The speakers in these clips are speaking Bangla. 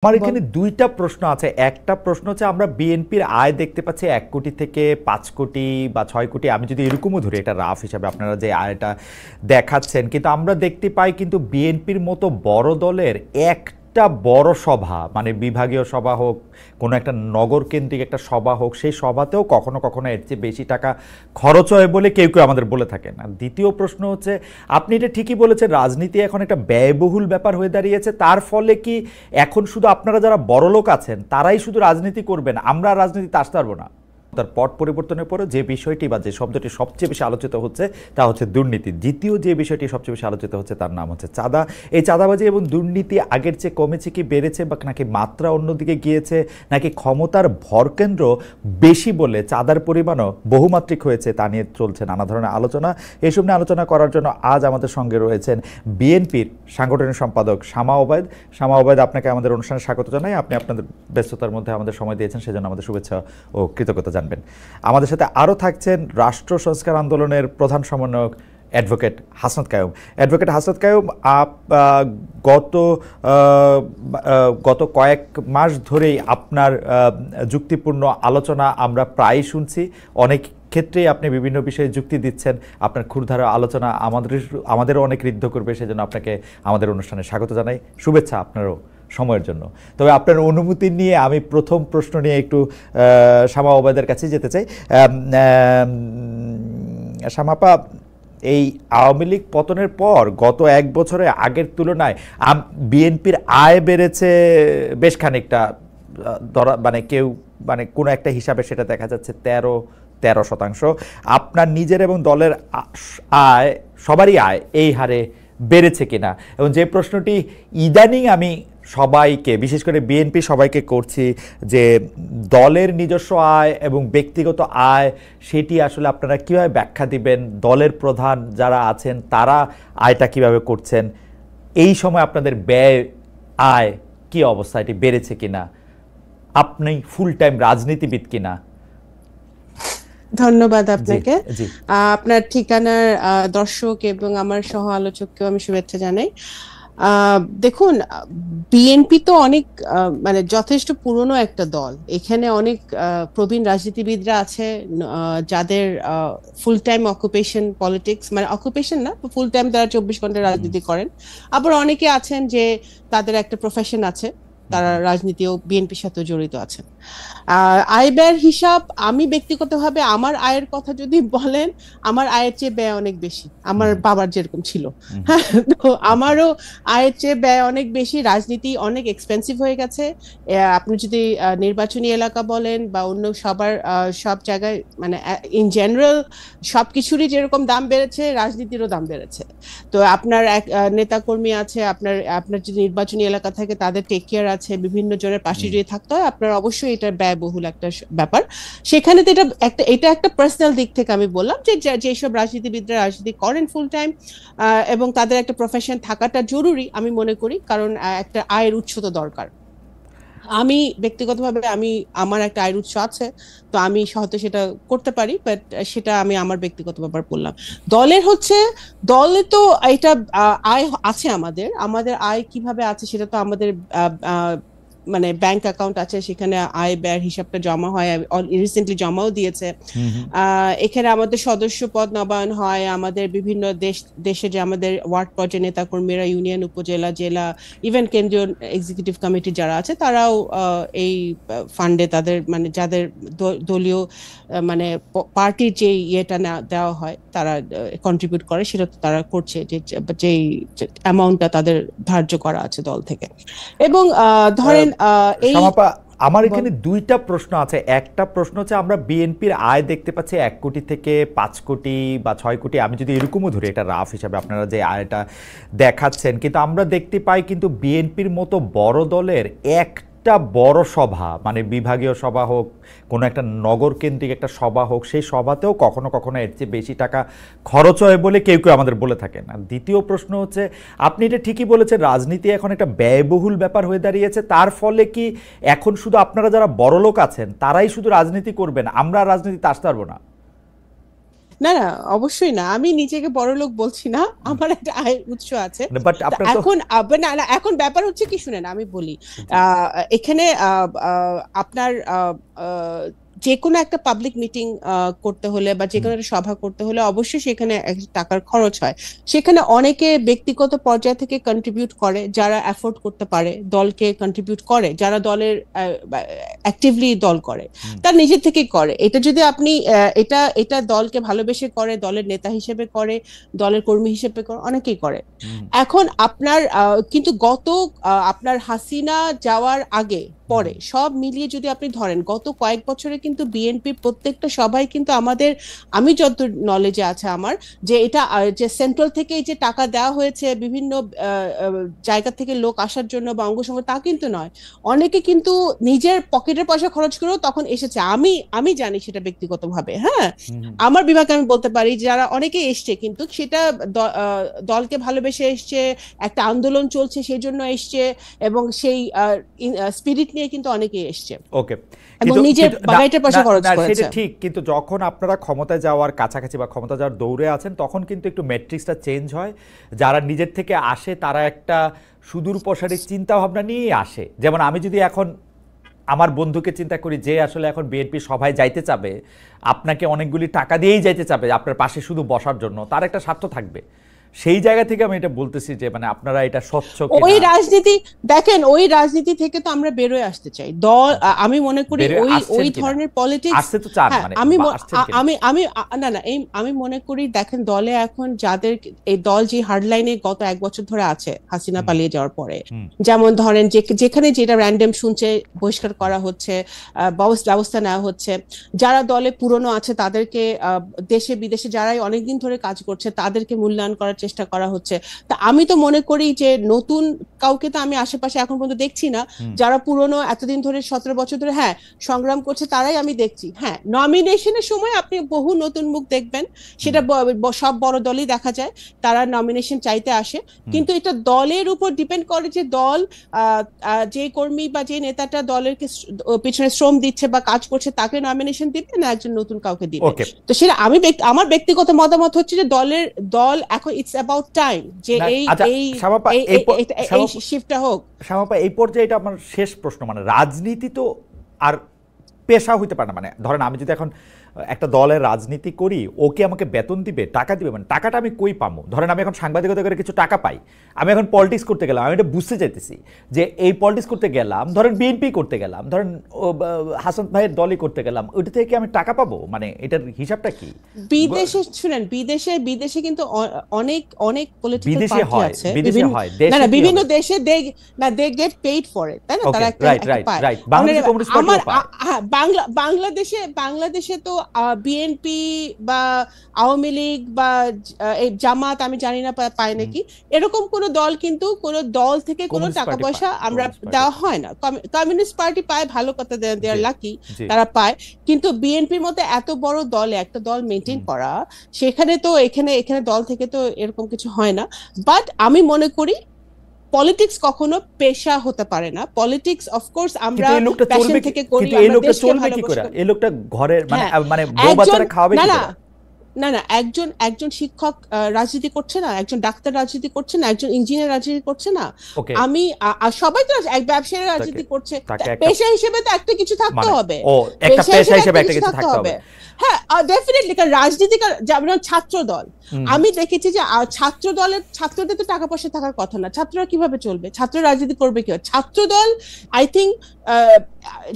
আমার এখানে দুইটা প্রশ্ন আছে। একটা প্রশ্ন হচ্ছে আমরা বিএনপির আয় দেখতে পাচ্ছি 1 কোটি থেকে 5 কোটি বা 6 কোটি, আমি যদি এরকমও ধরি, এটা রাফ হিসাবে আপনারা যে আয়টা দেখাচ্ছেন, কিন্তু আমরা দেখতে পাই কিন্তু বিএনপির মতো বড় দলের একটা বড় সভা, মানে বিভাগীয় সভা হোক, কোনো একটা নগর কেন্দ্রিক একটা সভা হোক, সেই সভাতেও কখনো কখনো এর চেয়ে বেশি টাকা খরচ হয় বলে কেউ কেউ আমাদের বলে থাকেন। আর দ্বিতীয় প্রশ্ন হচ্ছে, আপনি এটা ঠিকই বলেছেন, রাজনীতি এখন একটা ব্যয়বহুল ব্যাপার হয়ে দাঁড়িয়েছে। তার ফলে কি এখন শুধু আপনারা যারা বড়লোক আছেন তারাই শুধু রাজনীতি করবেন, আমরা রাজনীতিতে আসতে পারবো না? তার পট পরিবর্তনের পরে যে বিষয়টি বা যে শব্দটি সবচেয়ে বেশি আলোচিত হচ্ছে তা হচ্ছে দুর্নীতি। দ্বিতীয় যে বিষয়টি সবচেয়ে বেশি আলোচিত হচ্ছে তার নাম হচ্ছে চাঁদা। এই চাঁদাবাজি এবং দুর্নীতি আগের চেয়ে কমেছে কি বেড়েছে, বা নাকি মাত্রা অন্যদিকে গিয়েছে, নাকি ক্ষমতার ভরকেন্দ্র বেশি বলে চাঁদার পরিমাণও বহুমাত্রিক হয়েছে, তা নিয়ে চলছে নানা ধরনের আলোচনা। এসব নিয়ে আলোচনা করার জন্য আজ আমাদের সঙ্গে রয়েছেন বিএনপির সাংগঠনিক সম্পাদক শামা ওবায়দ। শামা ওবায়দ, আপনাকে আমাদের অনুষ্ঠানে স্বাগত জানাই। আপনি আপনাদের ব্যস্ততার মধ্যে আমাদের সময় দিয়েছেন, সেজন্য আমাদের শুভেচ্ছা ও কৃতজ্ঞতা জানবেন। আমাদের সাথে আরও থাকছেন রাষ্ট্র সংস্কার আন্দোলনের প্রধান সমন্বয়ক অ্যাডভোকেট হাসনাত কায়ুম। অ্যাডভোকেট হাসনাত কায়ুম, গত কয়েক মাস ধরেই আপনার যুক্তিপূর্ণ আলোচনা আমরা প্রায়ই শুনছি। অনেক ক্ষেত্রেই আপনি বিভিন্ন বিষয়ে যুক্তি দিচ্ছেন। আপনার ক্ষুরধারা আলোচনা আমাদেরও অনেক ঋদ্ধ করবে, সেজন্য আপনাকে আমাদের অনুষ্ঠানে স্বাগত জানাই। শুভেচ্ছা আপনারও সময়ের জন্য। তবে আপনার অনুমতি নিয়ে আমি প্রথম প্রশ্ন নিয়ে একটু শামা ওবায়দের কাছে যেতে চাই। শামাপা, এই আওয়ামী লীগ পতনের পর গত 1 বছরে আগের তুলনায় বিএনপির আয় বেড়েছে বেশ খানিকটা, মানে কোনো একটা হিসাবে সেটা দেখা যাচ্ছে 13%। আপনার নিজের এবং দলের আয়, সবারই আয় এই হারে বেড়েছে কিনা? এবং যে প্রশ্নটি ইদানিং আমি সবাইকে, বিশেষ করে বিএনপি সবাইকে করছি, যে দলের নিজস্ব আয় এবং ব্যক্তিগত আয়, সেটি আসলে আপনারা কীভাবে ব্যাখ্যা দিবেন? দলের প্রধান যারা আছেন তারা আয়টা কিভাবে করছেন? এই সময় আপনাদের ব্যয়, আয় কী অবস্থা, এটি বেড়েছে কিনা? আপনি ফুল টাইম রাজনীতিবিদ কিনা? ধন্যবাদ আপনাকে। আপনার ঠিকানার দর্শক এবং আমার সহ আলোচককেও আমি শুভেচ্ছা জানাই। দেখুন, বিএনপি তো অনেক মানে যথেষ্ট পুরনো একটা দল। এখানে অনেক প্রবীণ রাজনীতিবিদরা আছে যাদের ফুল টাইম অকুপেশন পলিটিক্স, মানে অকুপেশন না, ফুল টাইম তারা 24 ঘন্টা রাজনীতি করেন। আবার অনেকে আছেন যে তাদের একটা প্রফেশন আছে, তারা রাজনীতি ও বিএনপির সাথে জড়িত আছেন। আয় ব্যয়ের হিসাব, আমি ব্যক্তিগতভাবে আমার আয়ের কথা যদি বলেন, আমার আয়ের চেয়ে ব্যয় অনেক বেশি। আমার বাবার যেরকম ছিল, হ্যাঁ, তো আমারও আয়ের চেয়ে ব্যয় অনেক বেশি। রাজনীতি অনেক এক্সপেন্সিভ হয়ে গেছে। আপনি যদি নির্বাচনী এলাকা বলেন বা অন্য সব জায়গায়, মানে ইন জেনারেল সবকিছুরই যেরকম দাম বেড়েছে, রাজনীতিরও দাম বেড়েছে। তো আপনার এক নেতাকর্মী আছে, আপনার যদি নির্বাচনী এলাকা থাকে তাদের টেক কেয়ার আছে, বিভিন্ন জনের পাশে যদি থাকতে হয়, আপনার অবশ্যই এটা ব্যয়বহুল একটা ব্যাপার। সেখানে তো এটা একটা পার্সোনাল দিক থেকে আমি বললাম যে যেসব রাজনীতিবিদরা রাজনীতি করেন ফুল টাইম এবং তাদের একটা প্রফেশন থাকাটা জরুরি আমি মনে করি, কারণ একটা আয়ের উৎস তো দরকার। আমি ব্যক্তিগতভাবে আমার একটা আয়ের উৎস আছে, তো আমি হয়তো সেটা করতে পারি, বাট সেটা আমি আমার ব্যক্তিগত ব্যাপার বললাম। দলে তো এটা আয় আছে, আমাদের আয় কিভাবে আছে সেটা তো আমাদের মানে ব্যাংক অ্যাকাউন্ট আছে, সেখানে আয় ব্যয়ের হিসাবটা জমা হয়, রিসেন্টলি জমাও দিয়েছে। এখানে আমাদের সদস্য পদ নবায়ন হয়, আমাদের বিভিন্ন দেশে যে আমাদের ওয়ার্ড পর্যায়ে নেতাকর্মীরা, ইউনিয়ন, উপজেলা, জেলা, ইভেন কেন্দ্রীয় এক্সিকিউটিভ কমিটি যারা আছে, তারাও এই ফান্ডে তাদের, মানে যাদের দলীয় মানে পার্টির যে ইয়েটা দেওয়া হয়, তারা কন্ট্রিবিউট করে, সেটা তো তারা করছে, যেই অ্যামাউন্টটা তাদের ধার্য করা আছে দল থেকে। এবং ধরেন আমার এখানে দুইটা প্রশ্ন আছে। একটা প্রশ্ন হচ্ছে, আমরা বিএনপির আয় দেখতে পাচ্ছি 1 কোটি থেকে 5 কোটি বা 6 কোটি, আমি যদি এরকমও ধরি, এটা রাফ হিসাবে আপনারা যে আয়টা দেখাচ্ছেন, কিন্তু আমরা দেখতে পাই কিন্তু বিএনপির মতো বড় দলের একটা বড় সভা, মানে বিভাগীয় সভা হোক, কোনো একটা নগর কেন্দ্রিক একটা সভা হোক, সেই সভাতেও কখনো কখনো এর চেয়ে বেশি টাকা খরচ হয় বলে কেউ কেউ আমাদের বলে থাকেন। আর দ্বিতীয় প্রশ্ন হচ্ছে, আপনি এটা ঠিকই বলেছেন, রাজনীতি এখন একটা ব্যয়বহুল ব্যাপার হয়ে দাঁড়িয়েছে। তার ফলে কি এখন শুধু আপনারা যারা বড়লোক আছেন তারাই শুধু রাজনীতি করবেন, আমরা রাজনীতিতে আসতে পারবো না? না না, অবশ্যই না, আমি নিজেকে বড়লোক বলছি না, আমার একটা আয়ের উৎস আছে। বাট তো আপনার তো এখন না না, এখন ব্যাপার হচ্ছে কি, শুনেন আমি বলি। এখানে আপনার যে কোনো একটা পাবলিক মিটিং করতে হলে বা যে কোনো একটা সভা করতে হলে অবশ্যই সেখানে টাকার খরচ হয়। সেখানে অনেকে ব্যক্তিগত পর্যায় থেকে কন্ট্রিবিউট করে, যারা অ্যাফোর্ড করতে পারে দলকে কন্ট্রিবিউট করে, যারা দলের অ্যাক্টিভলি দল করে, তার নিজের থেকেই করে। এটা যদি আপনি এটা এটা দলকে ভালোবেসে করে, দলের নেতা হিসেবে করে, দলের কর্মী হিসেবে করে, অনেকেই করে। এখন আপনার কিন্তু আপনার হাসিনা যাওয়ার আগে পরে সব মিলিয়ে যদি আপনি ধরেন গত কয়েক বছরে কিন্তু বিএনপির প্রত্যেকটা সবাই কিন্তু আমি যত নলেজে আছে আমার, যে এটা যে সেন্ট্রাল থেকে যে টাকা দেওয়া হয়েছে বিভিন্ন জায়গা থেকে লোক আসার জন্য বা অঙ্গসঙ্গ, তা কিন্তু নয়। অনেকে কিন্তু নিজের পকেটের পয়সা খরচ করেও তখন এসেছে। আমি জানি সেটা ব্যক্তিগতভাবে, হ্যাঁ, আমার বিভাগে আমি বলতে পারি যারা অনেকে এসছে, কিন্তু সেটা দলকে ভালোবেসে এসছে, একটা আন্দোলন চলছে সেই জন্য এসছে, এবং সেই স্পিরিট নিয়ে কিন্তু অনেকেই এসছে। ওকে, এবং নিজের বাগাইটের পয়সা খরচ করেছে। সেটা ঠিক, কিন্তু যখন আপনারা ক্ষমতায় যাওয়ার কাছাকাছি বা ক্ষমতা যাওয়ার দৌড়ে আছেন, তখন কিন্তু একটু ম্যাট্রিক্সটা চেঞ্জ হয়। যারা নিজের থেকে আসে তারা একটা সুদূর প্রসারী চিন্তা ভাবনা নিয়েই আসে। যেমন আমি যদি এখন আমার বন্ধুকে চিন্তা করি যে আসলে এখন বিএনপি সভায় যাইতে চাবে, আপনাকে অনেকগুলি টাকা দিয়েই যাইতে চাবে আপনার পাশে শুধু বসার জন্য, তার একটা স্বার্থ থাকবে। সেই জায়গা থেকে আমি এটা বলতেছি যে মানে আপনারা এটা স্বচ্ছ কিনা। ওই রাজনীতি দেখেন, ওই রাজনীতি থেকে তো আমরা বেরোয় আসতে চাই। আমি মনে করি ওই ধরনের পলিটিক্স আসতে তো চান, মানে আমি মনে করি, দেখেন দলে এখন যাদের এই দল যে হার্ডলাইনে গত 1 বছর ধরে আছে হাসিনা পালিয়ে যাওয়ার পরে, যেমন ধরেন যেখানে যেটা র্যান্ডম শুনছে বহিষ্কার করা হচ্ছে, ব্যবস্থা নেওয়া হচ্ছে। যারা দলে পুরনো আছে তাদেরকে, দেশে বিদেশে যারাই অনেকদিন ধরে কাজ করছে তাদেরকে মূল্যায়ন করার চেষ্টা করা হচ্ছে। তা আমি তো মনে করি যে নতুন কাউকে তো আমি আশেপাশে এখন পর্যন্ত দেখছি না। যারা পুরনো এতদিন ধরে 17 বছর ধরে হ্যাঁ সংগ্রাম করছে তারাই আমি দেখছি। হ্যাঁ, নমিনেশনের সময় আপনি বহু নতুন মুখ দেখবেন, সেটা সব বড় দলই দেখা যায়, তারা নমিনেশন চাইতে আসে। কিন্তু এটা দলের উপর ডিপেন্ড করে যে দল যে কর্মী বা যে নেতাটা দলের পিছনে শ্রম দিচ্ছে বা কাজ করছে তাকে নমিনেশন দিবে না একজন নতুন কাউকে দিবে। তো সেটা আমার ব্যক্তিগত মতামত হচ্ছে যে দল এখন ইটস অ্যাবাউট টাইম যে এই শিফটটা হোক। শ্যামাপা, এই পর্যায়ে এটা আমার শেষ প্রশ্ন, মানে রাজনীতি তো আর পেশা হইতে পারে না। মানে ধরেন আমি যদি এখন একটা দলের রাজনীতি করি, ওকে আমাকে বেতন দিবে, টাকা দিবে, মানে টাকাটা আমি কই পাবো? ধরেন আমি এখন সাংবাদিকতা করে কিছু টাকা পাই, আমি এখন পলিটিক্স করতে গেলাম, আমি এটা বুঝতে চাইতেছি যে এই পলিটিক্স করতে গেলাম, ধরেন বিএনপি করতে গেলাম, ধরেন হাসান ভাইয়ের দলই করতে গেলাম, ওইটা থেকে আমি টাকা পাবো? মানে এটার হিসাবটা কি? বিদেশে শুনেন, বিদেশে কিন্তু অনেক পলিটিক্যাল পার্টি আছে, বিভিন্ন দেশে they get paid for it, তাই না? তারা একটা পায়। বাংলাদেশে তো বিএনপি বা আওয়ামী লীগ বা এই জামাত, আমি জানি না পায় নাকি, এরকম কোন দল কিন্তু কোন দল থেকে কোনো টাকা পয়সা আমরা দেওয়া হয় না। কমিউনিস্ট পার্টি পায়, ভালো কথা, দেয়ার লাকি, তারা পায়। কিন্তু বিএনপির মতো এত বড় দলে একটা দল মেনটেন করা, সেখানে তো এখানে দল থেকে তো এরকম কিছু হয় না। বাট আমি মনে করি পলিটিক্স কখনো পেশা হতে পারে না। পলিটিক্স অফকোর্স আমরা প্যাশন থেকে করি, আমরা দেশকে ভালোবাসি। এই লোকটা ঘরের মানে বউ বাচ্চারা খাওয়াবে কি করে? না, একজন শিক্ষক রাজনীতি করছে না, একজন ডাক্তার রাজনীতি করছে না, একজন ইঞ্জিনিয়ার রাজনীতি করছে না, আমি সবাই তো এক ব্যবসায়ী রাজনীতি করছে। পেশা হিসেবে তো একটা কিছু থাকতে হবে, একটা পেশা হিসেবে একটা কিছু থাকতে হবে। হ্যাঁ, ডেফিনেটলি। কারণ রাজনীতিকার, যেমন ছাত্র দল, আমি দেখেছি যে ছাত্রদের তো টাকা পয়সা থাকার কথা না, ছাত্ররা কিভাবে চলবে, ছাত্র রাজনীতি করবে কি? ছাত্র দল, আই থিঙ্ক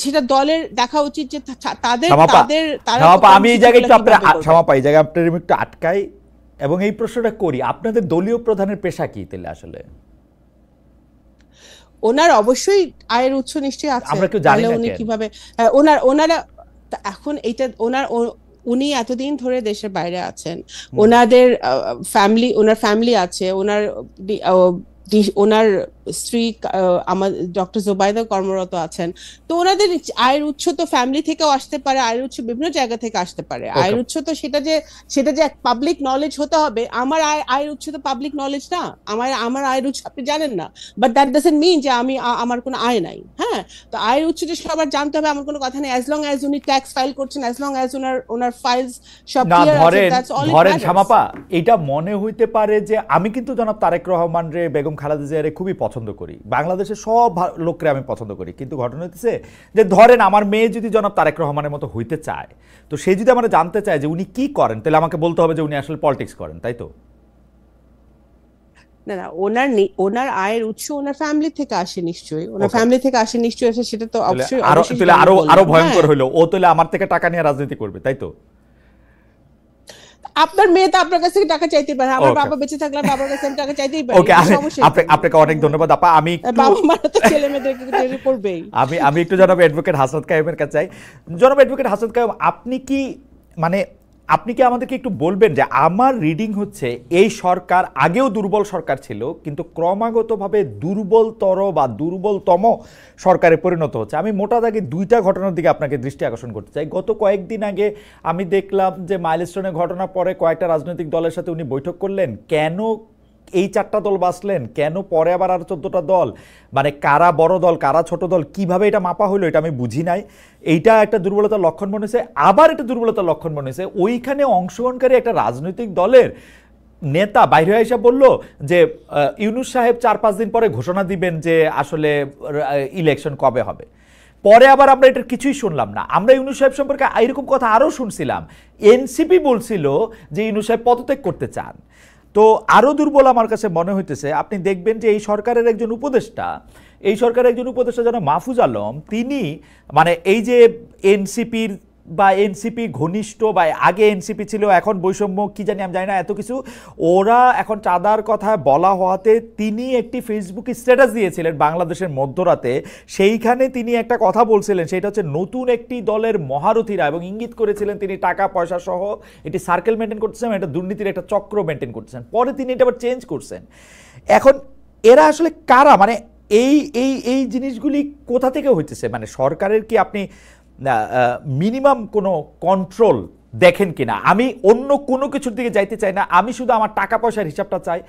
সেটা দলের দেখা উচিত যে তাদের আমি এই জায়গায় একটু আপনার একটু আটকাই এবং এই প্রশ্নটা করি, আপনাদের দলীয় প্রধানের পেশা কি তাহলে? আসলে ওনার অবশ্যই আয়ের উৎস নিশ্চয়ই আছে, আমরা কেউ জানি না উনি কিভাবে ওনারা এখন উনি এতদিন ধরে দেশের বাইরে আছেন, ওনার ফ্যামিলি আছে, ওনার স্ত্রী আমার ডক্টর জোবাইদা কর্মরত আছেন, তো ওনাদের আয়ের উৎস তো ফ্যামিলি থেকেও আসতে পারে, আয়ের উৎস বিভিন্ন জায়গা থেকে আসতে পারে। ওকে। আয়ের উৎস তো সেটা যে পাবলিক নলেজ হতে হবে, আমার আয়ের উৎস তো পাবলিক নলেজ না। আমার আয়ের উৎস আপনি জানেন না, বাট দ্যাট ডাজন্ট মিন যে আমার কোনো আয় নাই। হ্যাঁ, তো আয়ের উৎস যে সবার জানতে হবে এমন কোনো কথা নেই। অ্যাজ লং অ্যাজ উনি ট্যাক্স ফাইল করছেন, অ্যাজ লং অ্যাজ ওনার ফাইলস সব না ক্লিয়ার আছে, ধরেন, দ্যাটস অল ইট ধরেন ম্যাটার্স। শামাপা, এটা মনে হইতে পারে যে আমি কিন্তু জনাব তারেক রহমান রে, বেগম খালেদা জিয়ারে খুবই পছন্দ করি, বাংলাদেশের সব লোকরে আমি পছন্দ করি, কিন্তু ঘটনা হইতেছে যে ধরেন আমার মেয়ে যদি জনাব তারেক রহমানের মতো হইতে চায়, তো সে যদি আমার জানতে চায় যে উনি কি করেন, তাহলে আমাকে বলতে হবে যে উনি আসলে পলিটিক্স করেন, তাই তো? না না, ওনার আয়ের উৎস ওনার ফ্যামিলি থেকে আসে নিশ্চয়ই, ওনার ওকে। ফ্যামিলি থেকে আসে নিশ্চয়ই আসে, সেটা তো তাহলে অবশ্যই আরো, অবশ্যই, তাহলে যেটা আমি আরো আরো বললাম। হ্যাঁ, ভয়ঙ্কর হইলো, ও তাহলে আমার থেকে টাকা নিয়ে রাজনীতি করবে, তাই তো? আপনার মেয়ে তো আপনার কাছ থেকে টাকা চাইতে পারে, আমার ওকে। বাবা বেঁচে থাকলে বাবার কাছে আমি টাকা চাইতেই পারি, ওকে, এটা সমস্যা কি? আপনাকে অনেক ধন্যবাদ আপা। আমি একটু, বাবা মারা তো ছেলে মেয়েদেরকে তৈরি করবেই। আমি একটু জনাব অ্যাডভোকেট হাসনাত কাইমের কাছে চাই। জনাব অ্যাডভোকেট হাসনাত কাইম, আপনি কি মানে আপনি কি আমাদেরকে একটু বলবেন যে আমার রিডিং হচ্ছে এই সরকার আগেও দুর্বল সরকার ছিল, কিন্তু ক্রমাগতভাবে দুর্বলতর বা দুর্বলতম সরকারে পরিণত হচ্ছে। আমি মোটা দাগে দুইটা ঘটনার দিকে আপনাকে দৃষ্টি আকর্ষণ করতে চাই। গত কয়েকদিন আগে আমি দেখলাম যে মাইলস্টোনের ঘটনা পরে কয়েকটা রাজনৈতিক দলের সাথে উনি বৈঠক করলেন। কেন এই 4টা দল বাঁচলেন, কেন পরে আবার আরো 14টা দল, মানে কারা বড় দল কারা ছোট দল, কিভাবে এটা মাপা হলো এটা আমি বুঝি নাই। এইটা একটা দুর্বলতার লক্ষণ মনে হয়েছে। আবার একটা দুর্বলতার লক্ষণ মনে হয়েছে, ওইখানে অংশগ্রহণকারী একটা রাজনৈতিক দলের নেতা বাইরে হয়ে এসে বলল যে ইউনূস সাহেব 4-5 দিন পরে ঘোষণা দিবেন যে আসলে ইলেকশন কবে হবে। পরে আবার আমরা এটার কিছুই শুনলাম না। আমরা ইউনূস সাহেব সম্পর্কে এরকম কথা আরও শুনছিলাম, এনসিপি বলছিল যে ইউনূস সাহেব পদত্যাগ করতে চান। তো আরও দুর্বল আমার কাছে মনে হইতেছে, আপনি দেখবেন যে এই সরকারের একজন উপদেষ্টা, যেন মাহফুজ আলম, তিনি মানে এই যে এনসিপির বা এনসিপি ঘনিষ্ঠ বা আগে এনসিপি ছিল এখন বৈষম্য কি জানি আমি জানি না এত কিছু, ওরা এখন চাঁদার কথা বলা হওয়াতে তিনি একটি ফেসবুকে স্ট্যাটাস দিয়েছিলেন বাংলাদেশের মধ্যরাতে। সেইখানে তিনি একটা কথা বলছিলেন, সেটা হচ্ছে নতুন একটি দলের মহারথীরা, এবং ইঙ্গিত করেছিলেন তিনি টাকা পয়সা সহ এটি সার্কেল মেনটেন করতেছেন, এটা দুর্নীতির একটা চক্র মেনটেন করতেছেন। পরে তিনি এটা আবার চেঞ্জ করছেন। এখন এরা আসলে কারা, মানে এই এই এই জিনিসগুলি কোথা থেকে হইতেছে? মানে সরকারের কি আপনি মিনিমাম কোনো কন্ট্রোল দেখেন কিনা? আমি অন্য কোনো কিছুর দিকে যাইতে চাই না, আমি শুধু আমার টাকা পয়সার হিসাবটা চাই।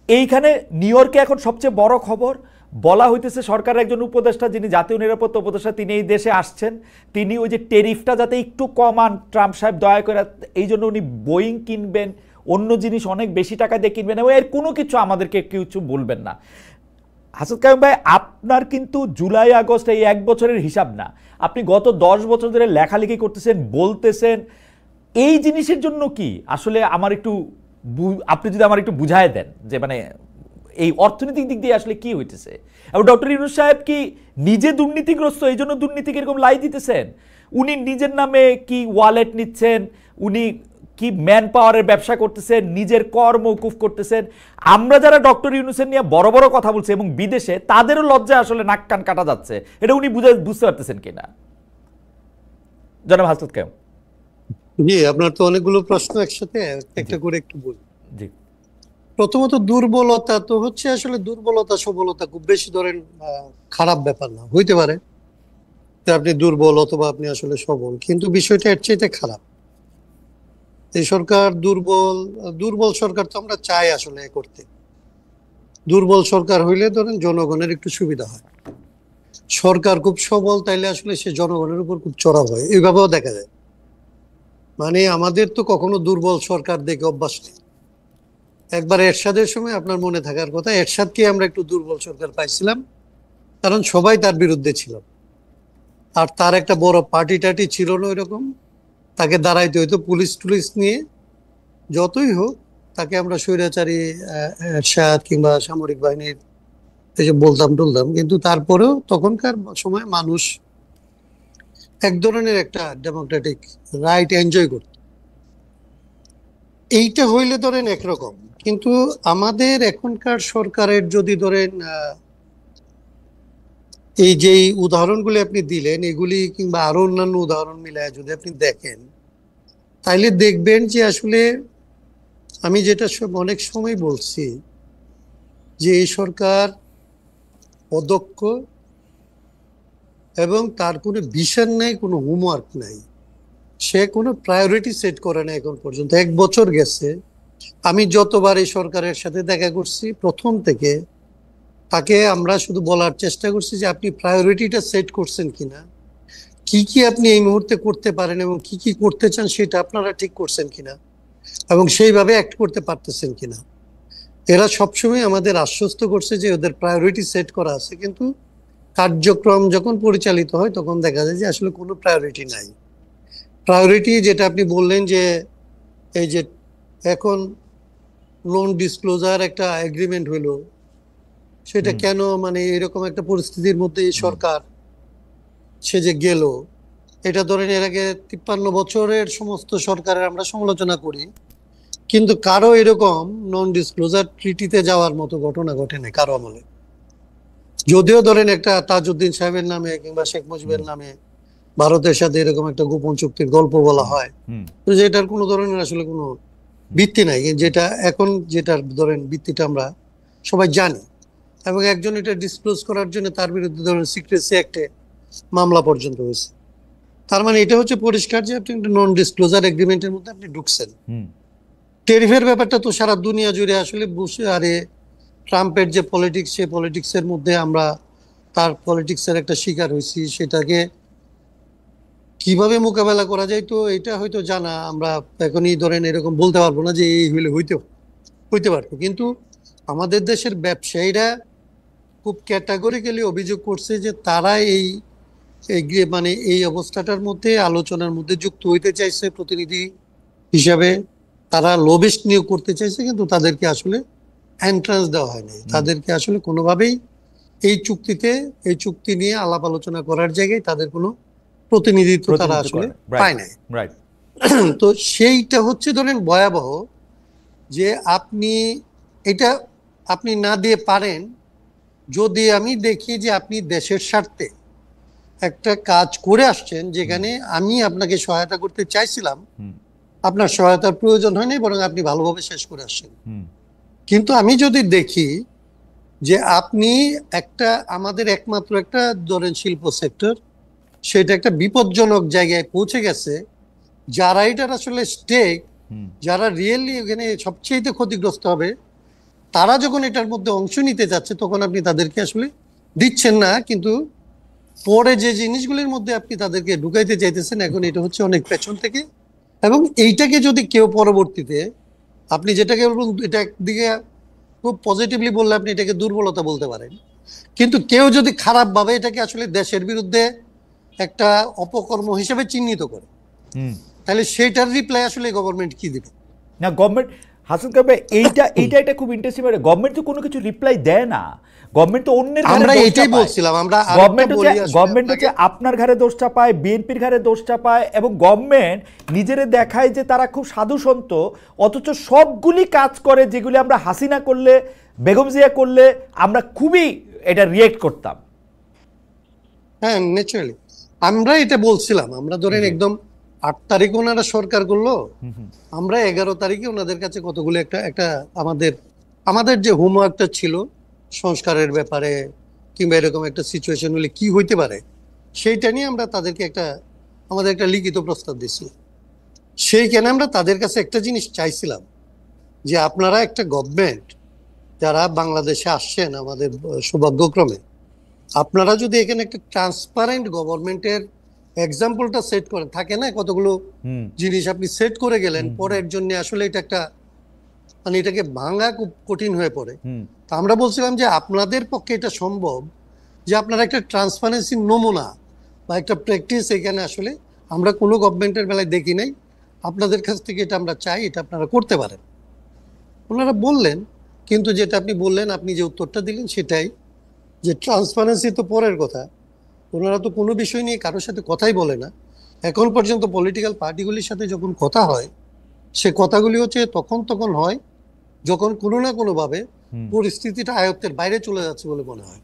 এইখানে নিউ ইয়র্কে এখন সবচেয়ে বড় খবর, বলা হইতেছে সরকারের একজন উপদেষ্টা, যিনি জাতীয় নিরাপত্তা উপদেষ্টা, তিনি এই দেশে আসছেন। তিনি ওই যে টেরিফটা যাতে একটু কমান, ট্রাম্প সাহেব দয়া করে, এই জন্য উনি বোয়িং কিনবেন, অন্য জিনিস অনেক বেশি টাকা দিয়ে কিনবেন, এবং এর কোনো কিছু আমাদেরকে কিছু বলবেন না। হাসান কাইম ভাই, আপনার কিন্তু জুলাই আগস্ট এই 1 বছরের হিসাব না, আপনি গত 10 বছর ধরে লেখালেখি করতেছেন, বলতেছেন। এই জিনিসের জন্য কি আসলে আমার একটু আপনি যদি আমার একটু বুঝায় দেন যে মানে এই অর্থনৈতিক দিক দিয়ে আসলে কি হইতেছে, এবং ডক্টর ইউনূস সাহেব কি নিজে দুর্নীতিগ্রস্ত, এই জন্য দুর্নীতিকে এরকম লাই দিতেছেন? উনি নিজের নামে কি ওয়ালেট নিচ্ছেন, উনি কি ম্যান পাওয়ারের ব্যবসা করতেছেন, নিজের কর মওকুফ করতেছেন। আমরা যারা ডক্টর ইউনূসের নিয়ে বড় বড় কথা বলছি এবং বিদেশে, তাদেরও লজ্জা আসলে নাক কান কাটা যাচ্ছে। এটা উনি বুঝতে পারতেছেন কিনা, জনাব হাসনাত কাইম? জি, আপনার তো অনেকগুলো প্রশ্ন একসাথে, একটা করে একটু বলি। জি। প্রথমত দুর্বলতা তো হচ্ছে, আসলে দুর্বলতা সবলতা খুব বেশি ধরেন খারাপ ব্যাপার না, হইতে পারে যে আপনি দুর্বল অথবা আপনি আসলে সবল, কিন্তু বিষয়টা এর চাইতে খারাপ। এই সরকার দুর্বল সরকার তো আমরা চাই আসলে করতে। দুর্বল সরকার হইলে ধরেন জনগণের একটু সুবিধা হয়। সরকার খুব সবল, তাইলে আসলে সে জনগণের উপর খুব চড়াও হয়, এইভাবেও দেখা যায়। মানে আমাদের তো কখনো দুর্বল সরকার দেখে অভ্যাস নেই। একবার এরশাদের সময় আপনার মনে থাকার কথা, এরশাদকে আমরা একটু দুর্বল সরকার পাইছিলাম, কারণ সবাই তার বিরুদ্ধে ছিল, আর তার একটা বড় পার্টি টাটি ছিল না ওইরকম, তাকে দাঁড়াইতে হইতো পুলিশ টুলিশ নিয়ে। যতই হোক তাকে আমরা স্বৈরাচারী এরশাদ কিংবা সামরিক বাহিনীর এই যে বলতাম টলতাম, কিন্তু তারপরেও তখনকার সময় মানুষ এক ধরনের একটা ডেমোক্রেটিক রাইট এনজয় করত। এইটা হইলে ধরেন একরকম, কিন্তু আমাদের এখনকার সরকারের যদি ধরেন এই যে উদাহরণগুলি আপনি দিলেন, এগুলি কিংবা আরো অন্যান্য উদাহরণ মিলায় যদি আপনি দেখেন, তাইলে দেখবেন যে আসলে আমি যেটা অনেক সময় বলছি যে এই সরকার অদক্ষ এবং তার কোনো ভিশন নাই, কোনো হোমওয়ার্ক নাই। সে কোনো প্রায়োরিটি সেট করে না এখন পর্যন্ত। 1 বছর গেছে, আমি যতবার এই সরকারের সাথে দেখা করছি প্রথম থেকে তাকে আমরা শুধু বলার চেষ্টা করছি যে আপনি প্রায়োরিটিটা সেট করছেন কিনা, কি কি আপনি এই মুহূর্তে করতে পারেন এবং কি কি করতে চান সেটা আপনারা ঠিক করছেন কিনা এবং সেইভাবে অ্যাক্ট করতে পারতেছেন কিনা। এরা সবসময় আমাদের আশ্বস্ত করছে যে ওদের প্রায়োরিটি সেট করা আছে, কিন্তু কার্যক্রম যখন পরিচালিত হয় তখন দেখা যায় যে আসলে কোনো প্রায়োরিটি নাই। প্রায়োরিটি যেটা আপনি বললেন যে এই যে এখন লোন ডিসক্লোজার একটা এগ্রিমেন্ট হইলো, সেটা কেন মানে এরকম একটা পরিস্থিতির মধ্যে এই সরকার সে যে গেল, এটা ধরেন এর আগে 53 বছরের সমস্ত সরকারের আমরা সমালোচনা করি, কিন্তু কারো এরকম নন ডিসক্লোজার ট্রিটিতে যাওয়ার মতো ঘটনা ঘটেনি কারো আমলে। যদিও ধরেন একটা তাজউদ্দিন সাহেবের নামে কিংবা শেখ মুজিবের নামে ভারতের সাথে এরকম একটা গোপন চুক্তির গল্প বলা হয়, তো যেটার কোনো ধরনের আসলে কোনো ভিত্তি নাই, যেটা এখন যেটার ধরেন ভিত্তিটা আমরা সবাই জানি। এবং একজন এটা ডিসক্লোজ করার জন্য তার বিরুদ্ধে ধরেন সিক্রেসি অ্যাক্টে মামলা পর্যন্ত হয়েছে। তার মানে এটা হচ্ছে পরিষ্কার যে আপনি একটা নন ডিসক্লোজার এগ্রিমেন্টের মধ্যে আপনি ঢুকছেন। টেরিফের ব্যাপারটা তো সারা দুনিয়া জুড়ে আসলে বসে, আরে ট্রাম্পের যে পলিটিক্স, সেই পলিটিক্সের মধ্যে আমরা তার পলিটিক্সের একটা শিকার হয়েছি। সেটাকে কিভাবে মোকাবেলা করা যায় তো এটা হয়তো জানা, আমরা এখনই ধরেন এরকম বলতে পারবো না যে এই হইলে হইতে পারতো। কিন্তু আমাদের দেশের ব্যবসায়ীরা খুব ক্যাটাগরিক্যালি অভিযোগ করছে যে তারা এই মানে এই অবস্থাটার মধ্যে আলোচনার মধ্যে যুক্ত হইতে চাইছে প্রতিনিধি হিসাবে, তারা লবিস্ট নিয়োগ করতে চাইছে, কিন্তু তাদেরকে আসলে এন্ট্রান্স দেওয়া হয়নি। তাদেরকে আসলে কোনোভাবেই এই চুক্তি নিয়ে আলাপ আলোচনা করার জায়গায় তাদের কোনো প্রতিনিধিত্ব তারা আসলে পায় নাই। তো সেইটা হচ্ছে ধরেন ভয়াবহ, যে আপনি না দিয়ে পারেন। যদি আমি দেখি যে আপনি দেশের স্বার্থে একটা কাজ করে আসছেন, যেখানে আমি আপনাকে সহায়তা করতে চাইছিলাম, আপনার সহায়তার প্রয়োজন হয়নি, বরং আপনি ভালোভাবে শেষ করে আসছেন। কিন্তু আমি যদি দেখি যে আপনি আমাদের একমাত্র একটা ধরেন শিল্প সেক্টর, সেটা একটা বিপজ্জনক জায়গায় পৌঁছে গেছে, যারা এটার আসলে স্টেক, যারা রিয়েলি এখানে সবচেয়ে ক্ষতিগ্রস্ত হবে, তারা যখন এটার মধ্যে অংশ নিতে যাচ্ছে, তখন আপনি তাদেরকে আসলে দিচ্ছেন না, কিন্তু পরে যে জিনিসগুলির মধ্যে আপনি তাদেরকে ঢুকাইতে চাইতেছেন, এখন এটা হচ্ছে অনেক পেছন থেকে। এবং এইটাকে যদি কেউ পরবর্তীতে, আপনি যেটাকে বলুন, এটা একদিকে খুব পজিটিভলি বললে আপনি এটাকে দুর্বলতা বলতে পারেন, কিন্তু কেউ যদি খারাপ ভাবে এটাকে আসলে দেশের বিরুদ্ধে একটা অপকর্ম হিসেবে চিহ্নিত করে, তাহলে সেইটার রিপ্লাই আসলে গভর্নমেন্ট কি দিবে? না, গভর্নমেন্ট হাসান কাবে এইটা খুব ইন্টারেস্টিং, গভর্নমেন্ট তো কোনো কিছু রিপ্লাই দেয় না। গভর্নমেন্ট তো অন্যের ঘাড়ে আমরা এটাই বলছিলাম, আমরা গভর্নমেন্ট হচ্ছে আপনার ঘাড়ে দোষ চাপায়, বিএনপির ঘাড়ে দোষ চাপায়, এবং গভর্নমেন্ট নিজেরে দেখায় যে তারা খুব সাধু সন্ত, অথচ সবগুলি কাজ করে যেগুলি আমরা হাসিনা করলে, বেগম জিয়া করলে আমরা খুবই এটা রিয়েক্ট করতাম। হ্যাঁ, ন্যাচারালি আমরা এটা বলছিলাম। আমরা ধরেন একদম 8 তারিখ ওনারা সরকার করলো, আমরা 11 তারিখে ওনাদের কাছে কতগুলো একটা আমাদের যে হোমওয়ার্কটা ছিল সংস্কারের ব্যাপারে, কিংবা এরকম একটা সিচুয়েশন হলে কি হইতে পারে, সেইটা নিয়ে আমরা তাদেরকে আমাদের একটা লিখিত প্রস্তাব দিয়েছিলাম। সেইখানে আমরা তাদের কাছে একটা জিনিস চাইছিলাম, যে আপনারা একটা গভর্নমেন্ট যারা বাংলাদেশে আসছেন আমাদের সৌভাগ্যক্রমে, আপনারা যদি এখানে একটা ট্রান্সপারেন্ট গভর্নমেন্টের এক্সাম্পলটা সেট করেন, থাকে না কতগুলো জিনিস আপনি সেট করে গেলেন, পরের জন্য আসলে এটা একটা মানে এটাকে ভাঙা খুব কঠিন হয়ে পড়ে। তা আমরা বলছিলাম যে আপনাদের পক্ষে এটা সম্ভব, যে আপনারা একটা ট্রান্সপারেন্সি নমুনা বা একটা প্র্যাকটিস এখানে আসলে আমরা কোনো গভর্নমেন্টের বেলায় দেখি নাই, আপনাদের কাছ থেকে এটা আমরা চাই, এটা আপনারা করতে পারেন। ওনারা বললেন, কিন্তু যেটা আপনি বললেন, আপনি যে উত্তরটা দিলেন সেটাই, যে ট্রান্সপারেন্সি তো পরের কথা, ওনারা তো কোনো বিষয় নিয়ে কারোর সাথে কথাই বলে না এখন পর্যন্ত। পলিটিক্যাল পার্টিগুলির সাথে যখন কথা হয়, সে কথাগুলি হচ্ছে তখন হয় যখন কোনো না কোনো ভাবে পরিস্থিতিটা আয়ত্তের বাইরে চলে যাচ্ছে বলে মনে হয়।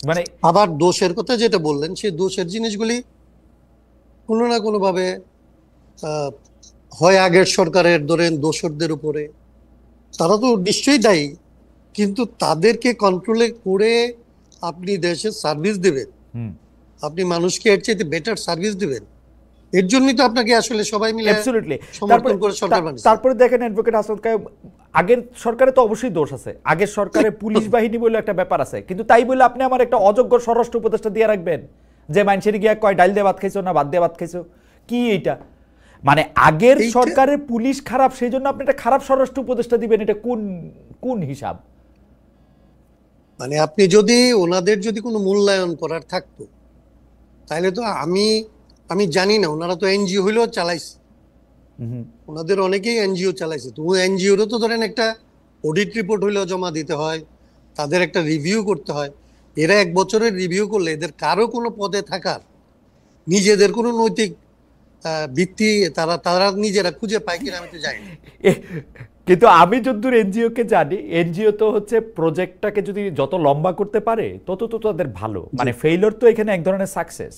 মানে আবার দোষের কথা যেটা বললেন, সেই দোষের জিনিসগুলি কোনো না কোনো ভাবে হয় আগের সরকারের ধরেন দোসরদের উপরে, তারা তো নিশ্চয়ই দায়ী, কিন্তু তাদেরকে কন্ট্রোলে করে আপনি দেশে সার্ভিস দিবেন, আপনি মানুষকে এর চাইতে বেটার সার্ভিস দিবেন, এর জন্যই তো আপনাকে আসলে সবাই মিলে অ্যাবসলিউটলি। সমর্থন করে সরকার বানিয়েছে। তারপরে দেখেন অ্যাডভোকেট হাসান কায়েম, আগের সরকারে তো অবশ্যই দোষ আছে, আগের সরকারে পুলিশ বাহিনী বলে একটা ব্যাপার আছে, কিন্তু তাই বলে আপনি আমার একটা অযোগ্য স্বরাষ্ট্র উপদেষ্টা দিয়ে রাখবেন যে মানুষের গিয়া কয় ডাইল দিয়ে ভাত খাইছো না ভাত দিয়ে ভাত খাইছো, কি এইটা? মানে আগের সরকারের পুলিশ খারাপ সেই জন্য আপনি একটা খারাপ স্বরাষ্ট্র উপদেষ্টা দিবেন, এটা কোন কোন হিসাব? মানে আপনি যদি ওনাদের যদি কোনো মূল্যায়ন করার থাকতো তাহলে তো আমি জানি না, ওনারা তো এনজিও হইলেও চালাইছে, ওনাদের অনেকেই এনজিও চালাইছে, তো এনজিওরও তো ধরেন একটা অডিট রিপোর্ট হইলেও জমা দিতে হয়, তাদের একটা রিভিউ করতে হয়। এরা 1 বছরের রিভিউ করলে এদের কারো কোনো পদে থাকার নিজেদের কোনো নৈতিক ভিত্তি তারা নিজেরা খুঁজে পায় কিনা আমি তো জানি না। কিন্তু আমি যতদূর এনজিও কে জানি, এনজিও তো হচ্ছে প্রজেক্টটাকে যদি যত লম্বা করতে পারে তত তো তাদের ভালো, মানে ফেইলিওর তো এখানে এক ধরনের সাকসেস।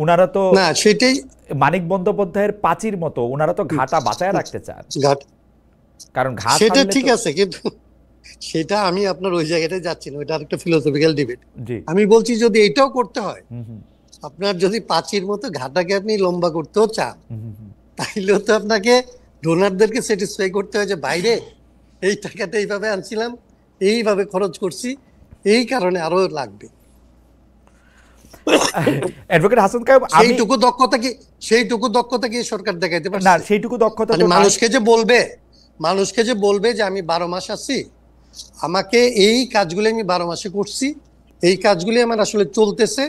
উনারা তো না সেটাই মানিক বন্দ্যোপাধ্যায়ের পাঁচির মতো, উনারা তো ঘাটা বাঁচায় রাখতে চান, কারণ ঘাট সেটা ঠিক আছে, কিন্তু সেটা আমি আপনার ওই জায়গাটায় যাচ্ছি না, ওইটা আরেকটা ফিলোসফিক্যাল ডিবেট। আমি বলছি যদি এটাও করতে হয়, আপনার যদি পাঁচির মতো ঘাটাকে আপনি লম্বা করতেও চান, তাইলেও তো আপনাকে ডোনারদেরকে স্যাটিসফাই করতে হয় যে বাইরে এই টাকাটা এইভাবে আনছিলাম, এইভাবে খরচ করছি, এই কারণে আরো লাগবে। অ্যাডভোকেট হাসান কায়েম, সেইটুকু দক্ষতা কি সরকার দেখাইতে পারছে? না, সেইটুকু দক্ষতা তো মানুষকে যে বলবে যে আমি 12 মাস আছি, আমাকে এই কাজগুলো আমি 12 মাসে করছি, এই কাজগুলি আমার আসলে চলতেছে,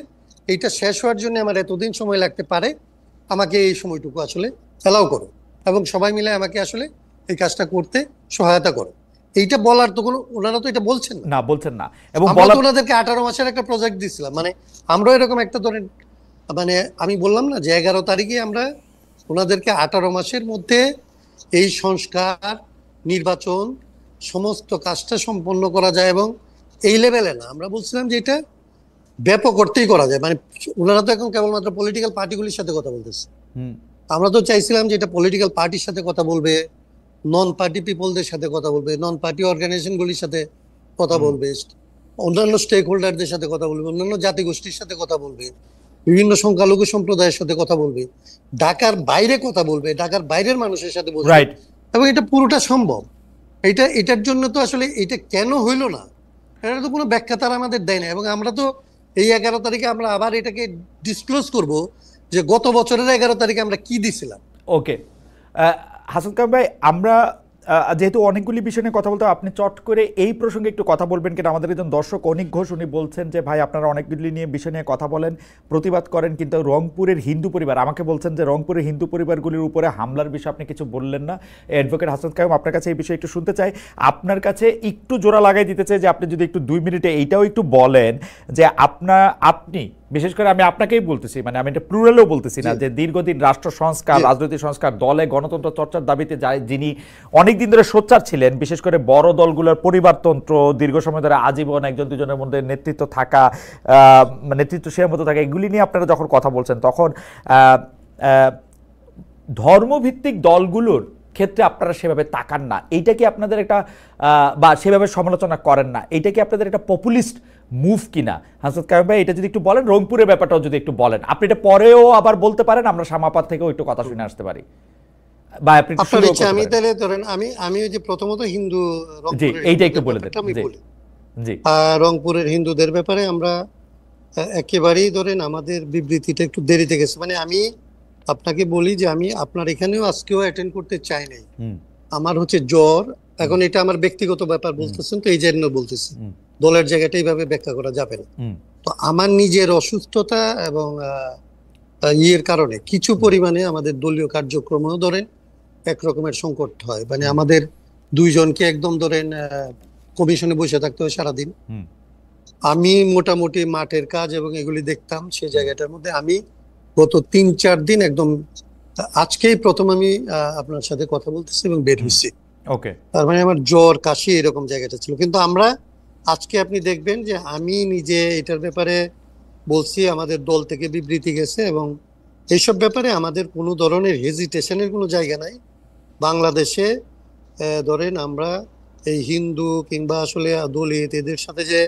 এইটা শেষ হওয়ার জন্য আমার এতদিন সময় লাগতে পারে, আমাকে এই সময়টুকু আসলে অ্যালাউ করো এবং সবাই মিলে আমাকে আসলে এই কাজটা করতে সহায়তা করো, এইটা বলার তো কোনো, ওনারা তো এটা বলছেন না। এবং আমরা তো ওনাদেরকে 18 মাসের একটা প্রজেক্ট দিছিলাম, মানে আমরা এরকম একটা ধরেন, মানে আমি বললাম না যে 11 তারিখে আমরা ওনাদেরকে 18 মাসের মধ্যে এই সংস্কার, নির্বাচন, সমস্ত কাজটা সম্পন্ন করা যায়, এবং এই লেভেলে না, আমরা বলছিলাম যে এটা ব্যাপক অর্থেই করা যায়। মানে ওনারা তো এখন কেবলমাত্র পলিটিক্যাল পার্টিগুলির সাথে কথা বলতেছে, আমরা তো চাইছিলাম যে এটা পলিটিক্যাল পার্টির সাথে কথা বলবে, নন পার্টি পিপলদের সাথে কথা বলবে, নন পার্টি অর্গানাইজেশনগুলির সাথে কথা বলবে, অন্যান্য স্টেক হোল্ডারদের সাথে কথা বলবে, অন্যান্য জাতিগোষ্ঠীর সাথে কথা বলবে, বিভিন্ন সংখ্যালঘু সম্প্রদায়ের সাথে কথা বলবে, ঢাকার বাইরে কথা বলবে, ঢাকার বাইরের মানুষের সাথে বলবে, এবং এটা পুরোটা সম্ভব। এটার জন্য তো আসলে এটা কেন হইল না, এটা তো কোনো ব্যাখ্যা তারা আমাদের দেয় না। এবং আমরা তো এই 11 তারিখে আমরা আবার এটাকে ডিসক্লোজ করব যে গত বছরের 11 তারিখে আমরা কি দিছিলাম। ওকে হাসান কায়েম ভাই, আমরা যেহেতু অনেকগুলি বিষয় নিয়ে কথা বলতে, আপনি চট করে এই প্রসঙ্গে একটু কথা বলবেন কিনা? আমাদের একজন দর্শক অনিক ঘোষ, উনি বলছেন যে ভাই আপনারা অনেকগুলি বিষয় নিয়ে কথা বলেন, প্রতিবাদ করেন, কিন্তু রংপুরের হিন্দু পরিবার, আমাকে বলছেন যে রংপুরের হিন্দু পরিবারগুলির উপরে হামলার বিষয়ে আপনি কিছু বললেন না। অ্যাডভোকেট হাসান কায়েম, আপনার কাছে এই বিষয়ে একটু শুনতে চাই, আপনার কাছে একটু জোড়া লাগাই দিতে চাই যে আপনি যদি একটু 2 মিনিটে এইটাও একটু বলেন যে আপনি বিশেষ করে, আমি আপনাকেই বলতেছি, মানে আমি এটা প্লুরালেও বলতেছি না, যে দীর্ঘদিন রাষ্ট্র সংস্কার, রাজনৈতিক সংস্কার, দলে গণতন্ত্র চর্চার দাবিতে যিনি অনেকদিন ধরে সোচ্চার ছিলেন, বিশেষ করে বড় দলগুলোর পরিবারতন্ত্র, দীর্ঘ সময় ধরে আজীবন একজন দুজনের মধ্যে নেতৃত্ব থাকা, নেতৃত্বশীলের মতো থাকা, এগুলি নিয়ে আপনারা যখন কথা বলছেন, তখন ধর্মভিত্তিক দলগুলোর ক্ষেত্রে আপনারা সেভাবে তাকান না, এইটা কি আপনাদের একটা, বা সেভাবে সমালোচনা করেন না, এইটা কি আপনাদের একটা পপুলিস্ট মুভ কিনা? হাসান কায়েম ভাই, এটা যদি একটু বলেন, রংপুরের ব্যাপারটাও যদি একটু বলেন, আপনি এটা পরেও আবার বলতে পারেন, আমরা সামাপাত থেকেও একটু কথা শুনে আসতে পারি, বা আপনি আমি তাহলে ধরেন আমি ওই যে প্রথমত হিন্দু, জি এইটা একটু বলে দেন। জি, রংপুরের হিন্দুদের ব্যাপারে আমরা একেবারেই ধরেন আমাদের বিবৃতিটা একটু দেরিতে গেছে, মানে আমি আপনাকে বলি যে আমি আপনার এখানেও আজকেও অ্যাটেন্ড করতে চাই নাই, আমার হচ্ছে জ্বর, এখন এটা আমার ব্যক্তিগত ব্যাপার বলতেছেন তো এই জন্য বলতেছি, দলের জায়গাটা এইভাবে ব্যাখ্যা করা যাবে না। তো আমার নিজের অসুস্থতা এবং ইয়ের কারণে কিছু পরিমাণে আমাদের দলীয় কার্যক্রমেও ধরেন একরকমের সংকট হয়, মানে আমাদের 2 জনকে একদম ধরেন কমিশনে বসে থাকতে হয় সারাদিন। আমি মোটামুটি মাঠের কাজ এবং এগুলি দেখতাম, সেই জায়গাটার মধ্যে আমি গত 3-4 দিন একদম, আজকেই প্রথম আমি আপনার সাথে কথা বলতেছি এবং বের হয়েছি, তার মানে আমার জ্বর কাশি এরকম জায়গাটা ছিল। কিন্তু আমরা আজকে আপনি দেখবেন যে আমি নিজে এটার ব্যাপারে বলছি, আমাদের দল থেকে বিবৃতি গেছে, এবং এইসব ব্যাপারে আমাদের কোনো ধরনের হেজিটেশনের কোনো জায়গা নাই। বাংলাদেশে ধরেন আমরা এই হিন্দু কিংবা আসলে দলিত এদের সাথে যে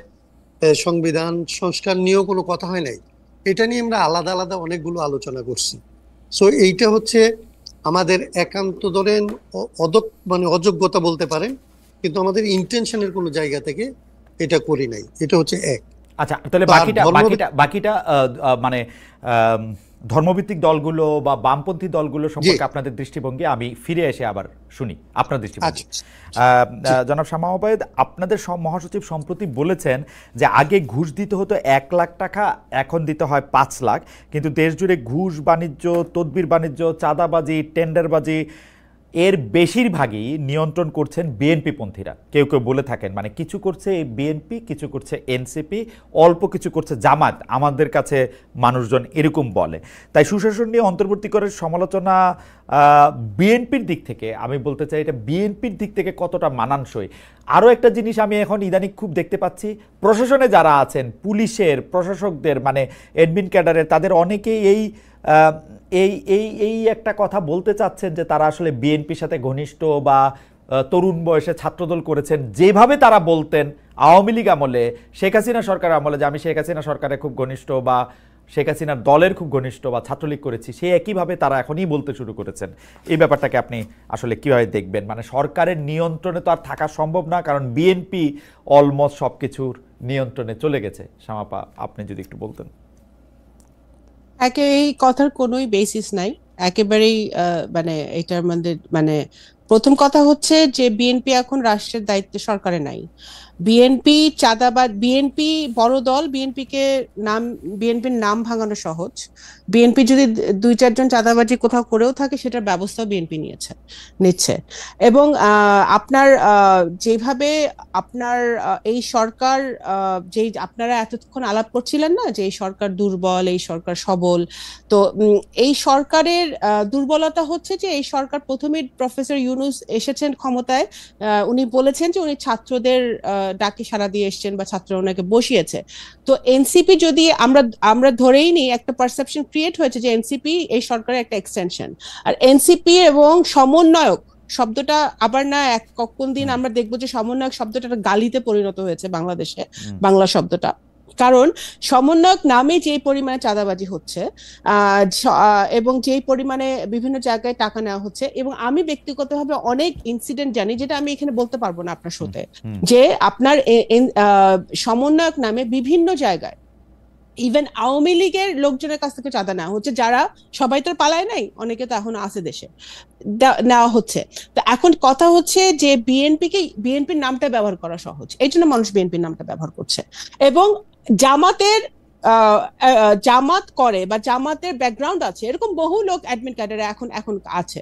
সংবিধান সংস্কার নিয়েও কোনো কথা হয় নাই, এটা নিয়ে আমরা আলাদা আলাদা অনেকগুলো আলোচনা করছি। সো এইটা হচ্ছে আমাদের একান্ত ধরেন মানে অযোগ্যতা বলতে পারেন, কিন্তু আমাদের ইন্টেনশনের কোনো জায়গা থেকে এটা করি নাই। এটা হচ্ছে এক। আচ্ছা, তাহলে বাকিটা মানে ধর্মভিত্তিক দলগুলো বা বামপন্থী দলগুলো সম্পর্কে আপনাদের দৃষ্টিভঙ্গি আমি ফিরে এসে আবার শুনি আপনার দৃষ্টিভঙ্গি। জনাব শামা ওবায়েদ, আপনাদের মহাসচিব সম্প্রতি বলেছেন যে আগে ঘুষ দিতে হতো 1 লাখ টাকা, এখন দিতে হয় 5 লাখ, কিন্তু দেশ জুড়ে ঘুষ বাণিজ্য, তদবির বাণিজ্য, চাঁদাবাজি, টেন্ডারবাজি এর বেশিরভাগই নিয়ন্ত্রণ করছেন বিএনপি পন্থীরা। কেউ কেউ বলে থাকেন মানে কিছু করছে বিএনপি, কিছু করছে এনসিপি, অল্প কিছু করছে জামাত, আমাদের কাছে মানুষজন এরকম বলে। তাই সুশাসন নিয়ে অন্তর্বর্তীকালের সমালোচনা বিএনপির দিক থেকে, আমি বলতে চাই এটা বিএনপির দিক থেকে কতটা মানানসই। আরও একটা জিনিস আমি এখন ইদানিং খুব দেখতে পাচ্ছি, প্রশাসনে যারা আছেন, পুলিশের, প্রশাসকদের মানে অ্যাডমিন ক্যাডারের, তাদের অনেকেই এই একটা কথা বলতে চাচ্ছেন যে তারা আসলে বিএনপির সাথে ঘনিষ্ঠ বা তরুণ বয়সে ছাত্রদল করেছেন, যেভাবে তারা বলতেন আওয়ামী লীগ আমলে, শেখ হাসিনা সরকার আমলে যে আমি শেখ হাসিনা সরকারের খুব ঘনিষ্ঠ বা শেখ হাসিনার দলের খুব ঘনিষ্ঠ বা ছাত্রলীগ করেছি, সে একইভাবে তারা এখনই বলতে শুরু করেছেন। এই ব্যাপারটাকে আপনি আসলে কীভাবে দেখবেন? মানে সরকারের নিয়ন্ত্রণে তো আর থাকা সম্ভব না, কারণ বিএনপি অলমোস্ট সব কিছুর নিয়ন্ত্রণে চলে গেছে। শামাপা, আপনি যদি একটু বলতেন। এই কথার কোনোই বেসিস নাই একেবারেই। মানে এটার মধ্যে মানে প্রথম কথা হচ্ছে যে বিএনপি এখন রাষ্ট্রের দায়িত্বে সরকারে নাই। বিএনপি চাঁদাবাদ, বিএনপি বড় দল, বিএনপির নাম ভাঙানো সহজ। বিএনপি যদি 2-4 জন চাঁদাবাজি কোথাও করেও থাকে সেটার ব্যবস্থা বিএনপি নিচ্ছে। এবং আপনার যেভাবে আপনার এই সরকার, যেই আপনারা এতক্ষণ আলাপ করছিলেন না যে এই সরকার দুর্বল, এই সরকার সবল, তো এই সরকারের দুর্বলতা হচ্ছে যে এই সরকার প্রথমে প্রফেসর ইউনূস এসেছেন ক্ষমতায়, উনি বলেছেন যে উনি ছাত্রদের ডাকে সাড়া দিয়ে এসছেন বা ছাত্ররা ওনাকে বসিয়েছে। তো এনসিপি যদি আমরা ধরেই নিই, একটা পারসেপশন ক্রিয়েট হয়েছে যে এনসিপি এই সরকারের একটা এক্সটেনশন। আর এনসিপি এবং সমন্বয়ক শব্দটা আবার না কোন দিন আমরা দেখবো যে সমন্বয়ক শব্দটা গালিতে পরিণত হয়েছে বাংলাদেশে, বাংলা শব্দটা। কারণ সমন্বয়ক নামে যে পরিমাণে চাঁদাবাজি হচ্ছে এবং যে পরিমাণে বিভিন্ন জায়গায় টাকা নেওয়া হচ্ছে, এবং আমি ব্যক্তিগতভাবে অনেক ইনসিডেন্ট জানি যেটা আমি এখানে বলতে পারবো না আপনার শোতে, যে আপনার সমন্বয়ক নামে বিভিন্ন জায়গায় ইভেন আওয়ামী লীগের লোকজনের কাছ থেকে চাঁদা নেওয়া হচ্ছে, যারা সবাই তো পালায় নাই, অনেকে তো এখন আছে দেশে, নেওয়া হচ্ছে। তো এখন কথা হচ্ছে যে বিএনপির নামটা ব্যবহার করা সহজ, এই জন্য মানুষ বিএনপির নামটা ব্যবহার করছে। এবং জামাত করে বা জামাতের ব্যাকগ্রাউন্ড আছে এরকম বহু লোক অ্যাডমিন ক্যাডারে এখন আছে।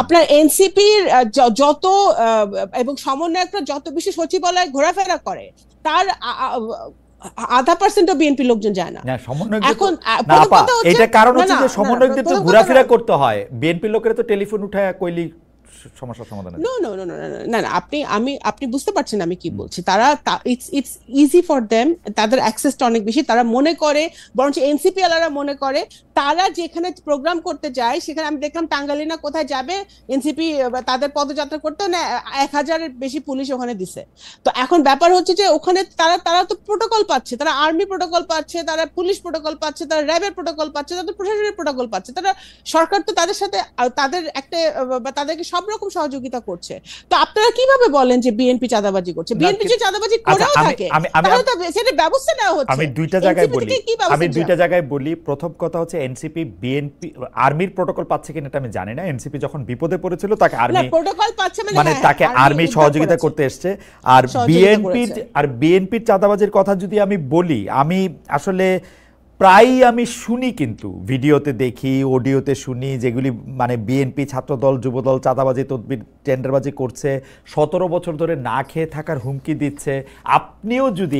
আপনার এনসিপির যত এবং সমন্বয়করা যত বেশি সচিবালয়ে ঘোরাফেরা করে, তার 0.5% বিএনপি লোকজন যায় না। এখন এটা কারণ হচ্ছে যে সমন্বয়কদের তো ঘোরাফেরা করতে হয়, বিএনপি লোকেরা তো টেলিফোন উঠায় কইলি সমস্যার সমাধান। না, আপনি বুঝতে পারছেন আমি কি বলছি। তারা ইটস ইজি ফর দেম, তাদের অ্যাক্সেসটা অনেক বেশি। তারা মনে করে, বরঞ্চ এনসিপি আলারা মনে করে, তারা যেখানে প্রোগ্রাম করতে যায় সেখানে আমি দেখলাম টাঙ্গাইলে না কোথায় যাবে এনসিপি তাদের পদযাত্রা করতে না 1000-এর বেশি পুলিশ ওখানে দিছে। তো এখন ব্যাপার হচ্ছে যে ওখানে তারা তো প্রোটোকল পাচ্ছে, তারা আর্মি প্রোটোকল পাচ্ছে, তারা পুলিশ প্রোটোকল পাচ্ছে, তারা র্যাবের প্রোটোকল পাচ্ছে, তাদের প্রশাসনের প্রোটোকল পাচ্ছে। তারা সরকার তো তাদের সাথে তাদের একটা তাদেরকে সব রকম সহযোগিতা করছে। তো আপনারা কিভাবে বলেন যে বিএনপি চাঁদাবাজি করছে? বিএনপি যে চাঁদাবাজি করেও থাকে তাহলে তো সেটা ব্যবস্থা নেওয়া হচ্ছে। আমি দুইটা জায়গায় বলি। প্রথম কথা হচ্ছে এনসিপি বিএনপি আর্মির প্রোটোকল পাচ্ছে কিনা এটা আমি জানি না। এনসিপি যখন বিপদে পড়েছিল তাকে আর্মি প্রোটোকল পাচ্ছে মানে তাকে আর্মি সহযোগিতা করতে এসছে। আর বিএনপির চাঁদাবাজির কথা যদি আমি বলি, আমি আসলে প্রায়ই আমি শুনি, কিন্তু ভিডিওতে দেখি, অডিওতে শুনি, যেগুলি মানে বিএনপি ছাত্রদল যুবদল চাঁদাবাজি তদবির টেন্ডারবাজি করছে, 17 বছর ধরে না খেয়ে থাকার হুমকি দিচ্ছে। আপনিও যদি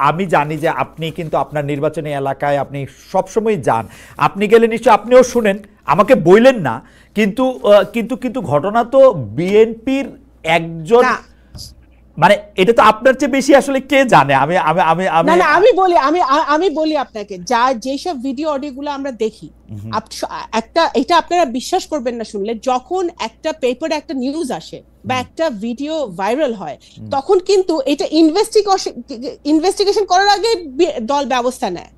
আমি জানি যে আপনি কিন্তু আপনার নির্বাচনী এলাকায় আপনি সবসময় যান, আপনি গেলে নিশ্চয় আপনিও শুনেন, আমাকে বললেন না, কিন্তু কিন্তু কিন্তু ঘটনা তো বিএনপির একজন, মানে এটা তো আপনার চেয়ে বেশি আসলে কে জানে। আমি বলি আপনাকে, যেসব ভিডিও অডিও গুলো আমরা দেখি একটা এটা আপনারা বিশ্বাস করবেন না শুনলে, যখন একটা পেপারে একটা নিউজ আসে বা একটা ভিডিও ভাইরাল হয়, তখন কিন্তু এটা ইনভেস্টিগেশন করার আগে দল ব্যবস্থা নেয়,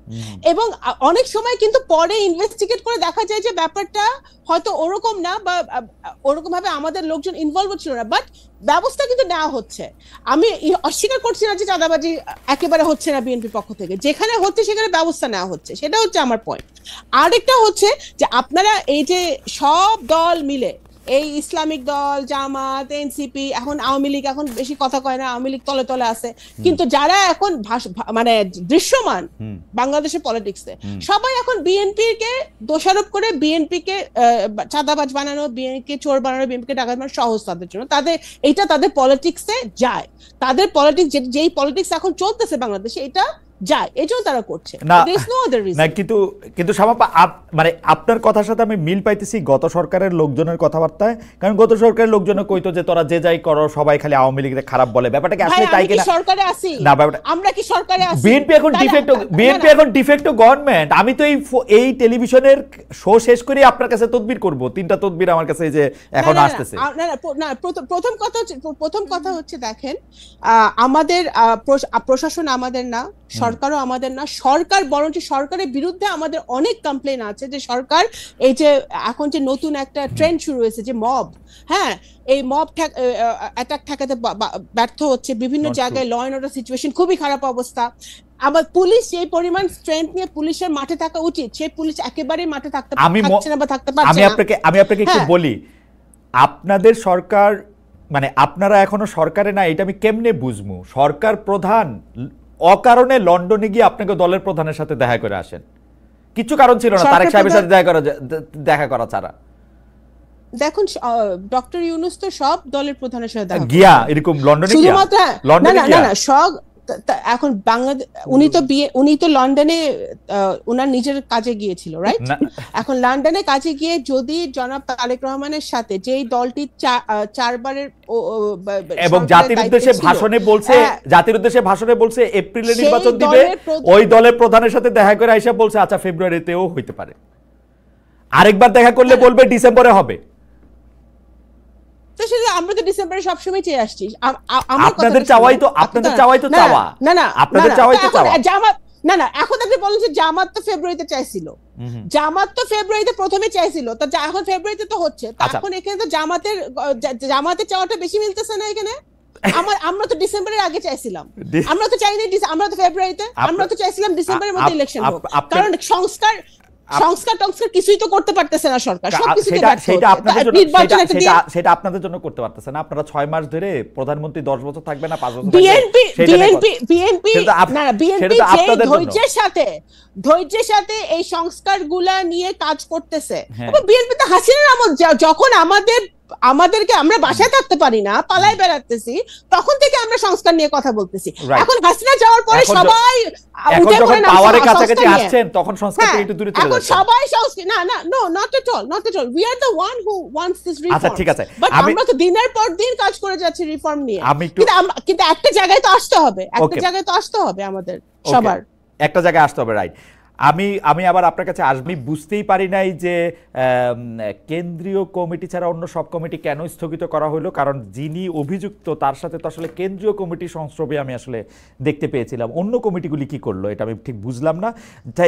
এবং অনেক সময় কিন্তু পরে ইনভেস্টিগেট করে দেখা যায় যে ব্যাপারটা হয়তো ওরকম না, বা ওরকম ভাবে আমাদের লোকজন ইনভলভ ছিল না, বাট ব্যবস্থা কিন্তু নেওয়া হচ্ছে। আমি অস্বীকার করছি না যে চাঁদাবাজি একেবারে হচ্ছে না বিএনপির পক্ষ থেকে, যেখানে হচ্ছে সেখানে ব্যবস্থা নেওয়া হচ্ছে, সেটা হচ্ছে আমার পয়েন্ট। আরেকটা হচ্ছে যে আপনারা এই যে সব দল মিলে, এই ইসলামিক দল, জামাত, এনসিপি, এখন আওয়ামী লীগ এখন বেশি কথা কয় না, আওয়ামী লীগ তলে তলে আছে, কিন্তু যারা এখন মানে দৃশ্যমান বাংলাদেশের পলিটিক্সে, সবাই এখন বিএনপি কে দোষারোপ করে বিএনপি কে চাঁদাবাজ বানানো, বিএনপি কে চোর বানানো, বিএনপি কে ডাকাত বানানো সহজ তাদের জন্য। এটা তাদের পলিটিক্সে যায়, তাদের পলিটিক্স যেই পলিটিক্স এখন চলতেছে বাংলাদেশে, এটা যায়, এজন্য তারা করছে, না। কিন্তু শামাপা, মানে আপনার কথার সাথে আমি মিল পাইতেছি গত সরকারের লোকজনের কথাবার্তায়, কারণ গত সরকারের লোকজনের কইতো যে তোরা যে যাই করো সবাই খালি আওয়ামী লীগকে খারাপ বলে। ব্যাপারটা কি আসলে তাই কিনা? সরকারে আছি না, আমরা কি সরকারে আছি? বিএনপি এখন ডিফেক্টো গভর্নমেন্ট। আমি তো এই টেলিভিশনের শো শেষ করে আপনার কাছে তদবির করব, 3টা তদবির আমার কাছে যে এখন আসতেছে। না, প্রথম কথা হচ্ছে দেখেন, আমাদের প্রশাসন আমাদের না, সরকারও আমাদের না। সরকার বরঞ্চ সরকারের বিরুদ্ধে আমাদের অনেক কমপ্লেন আছে যে সরকার এই যে এখন যে নতুন একটা ট্রেন্ড শুরু হয়েছে যে মব, হ্যাঁ, এই মব অ্যাটাক ঠেকাতে ব্যর্থ হচ্ছে, বিভিন্ন জায়গায় ল এন্ড অর্ডার সিচুয়েশন খুবই খারাপ অবস্থা। আবার পুলিশ যে পরিমাণ স্ট্রেংথ নিয়ে পুলিশের মাঠে থাকা উচিত, সেই পুলিশ একেবারেই মাঠে থাকছে না বা থাকতে পারছে না। আমি আপনাকে একটু বলি, আপনাদের সরকার মানে আপনারা এখনো সরকারে না, এটা আমি কেমনে বুঝবো? সরকার প্রধান অকারণে লন্ডনে গিয়ে আপনাকে দলের প্রধানের সাথে দেখা করে আসেন, কিছু কারণ ছিল না তারেক সাহেবের সাথে দেখা করা ছাড়া। দেখুন, ডক্টর ইউনূস তো সব দলের প্রধানের সাথে দেখা গিয়া এরকম লন্ডনে গিয়া, না সব এখন বাংলাদেশ, উনি তো লন্ডনে ওনার নিজের কাজে গিয়েছিল, রাইট? এখন লন্ডনে কাজে গিয়ে যদি জনাব তারেক রহমানের সাথে যেই দলটি 4বারের এবং জাতির উদ্দেশ্যে ভাষণে বলছে এপ্রিলে নির্বাচন দিবে, ওই দলের প্রধানের সাথে দেখা করে আইসা বলছে আচ্ছা ফেব্রুয়ারিতেও হইতে পারে, আরেকবার দেখা করলে বলবে ডিসেম্বরে হবে। আমরা তো ডিসেম্বরে সবসময় চেয়ে আসছি, আপনাদের চাওয়াই তো চাওয়া। না, এখন আপনি বলেন যে জামাত তো ফেব্রুয়ারিতে চাইছিল, প্রথমে চাইছিল, তো এখন ফেব্রুয়ারিতে তো হচ্ছে, এখন এখানে তো জামাতের চাওয়াটা বেশি মিলতেছে না এখানে। আমরা তো ডিসেম্বরের আগে চাইছিলাম, আমরা তো চাইনি আমরা তো ফেব্রুয়ারিতে, আমরা তো চাইছিলাম ডিসেম্বরের মধ্যে ইলেকশন হোক, কারণ সংস্কার কিছুই তো করতে পারতেছে না সরকার, সেটা আপনাদের জন্য করতে পারতেছে না। আপনারা 6 মাস ধরে প্রধানমন্ত্রী 10 বছর থাকবে না 5 বছর বিএনপি ধৈর্যের সাথে এই সংস্কারগুলা নিয়ে কাজ করতেছে। বিএনপি তো হাসিনার আমল, যখন আমাদেরকে আমরা বাসায় থাকতে পারি না, পালায় বেড়াতেছি, তখন থেকে আমরা সংস্কার নিয়ে কথা বলতেছি। এখন হাসিনা যাওয়ার পরে সবাই পাওয়ারের কাছাকাছি আসছেন, তখন সংস্কার থেকে একটু দূরে চলে যাচ্ছে। এখন সবাই not at all we are the one who wants this reform। আচ্ছা ঠিক আছে, আমরা তো দিনের পর দিন কাজ করে যাচ্ছি রিফর্ম নিয়ে, কিন্তু একটা জায়গায় তো আসতে হবে, আমাদের সবার একটা জায়গায় আসতে হবে, রাইট? আমি আবার আপনার কাছে আসবি, বুঝতেই পারি নাই যে কেন্দ্রীয় কমিটি ছাড়া অন্য সব কমিটি কেন স্থগিত করা হলো, কারণ যিনি অভিযুক্ত তার সাথে তো আসলে কেন্দ্রীয় কমিটির সংস্রবে আমি আসলে দেখতে পেয়েছিলাম, অন্য কমিটিগুলি কি করলো এটা আমি ঠিক বুঝলাম না।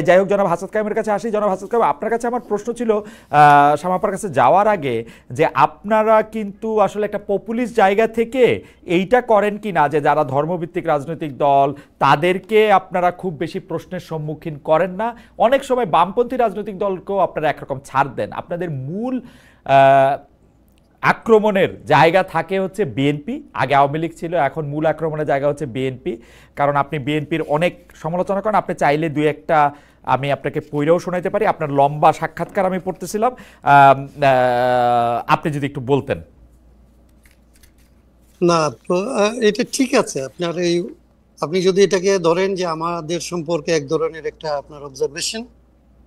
যাই হোক, জনাব হাসান কায়েমের কাছে আসি। জনাব হাসান কায়েম, আপনার কাছে আমার প্রশ্ন ছিল শামাপার কাছে যাওয়ার আগে, যে আপনারা কিন্তু আসলে একটা পপুলিস্ট জায়গা থেকে এইটা করেন কি না যে যারা ধর্মভিত্তিক রাজনৈতিক দল তাদেরকে আপনারা খুব বেশি প্রশ্নের সম্মুখীন করেন না, অনেক সময় বামপন্থী রাজনৈতিক দলকেও আপনারা একরকম ছাড় দেন, আপনাদের মূল আক্রমণের জায়গা থাকে হচ্ছে বিএনপি, আগে আওয়ামী লীগ ছিল, এখন মূল আক্রমণের জায়গা হচ্ছে বিএনপি, কারণ আপনি বিএনপির অনেক সমালোচনা করেন। আপনি চাইলে দুই একটা আমি আপনাকে পড়েও শোনাইতে পারি, আপনার লম্বা সাক্ষাৎকার আমি পড়তেছিলাম, আপনি যদি একটু বলতেন। না, এটা ঠিক আছে, আপনি যদি এটাকে ধরেন যে আমাদের সম্পর্কে এক ধরনের একটা আপনার অবজারভেশন,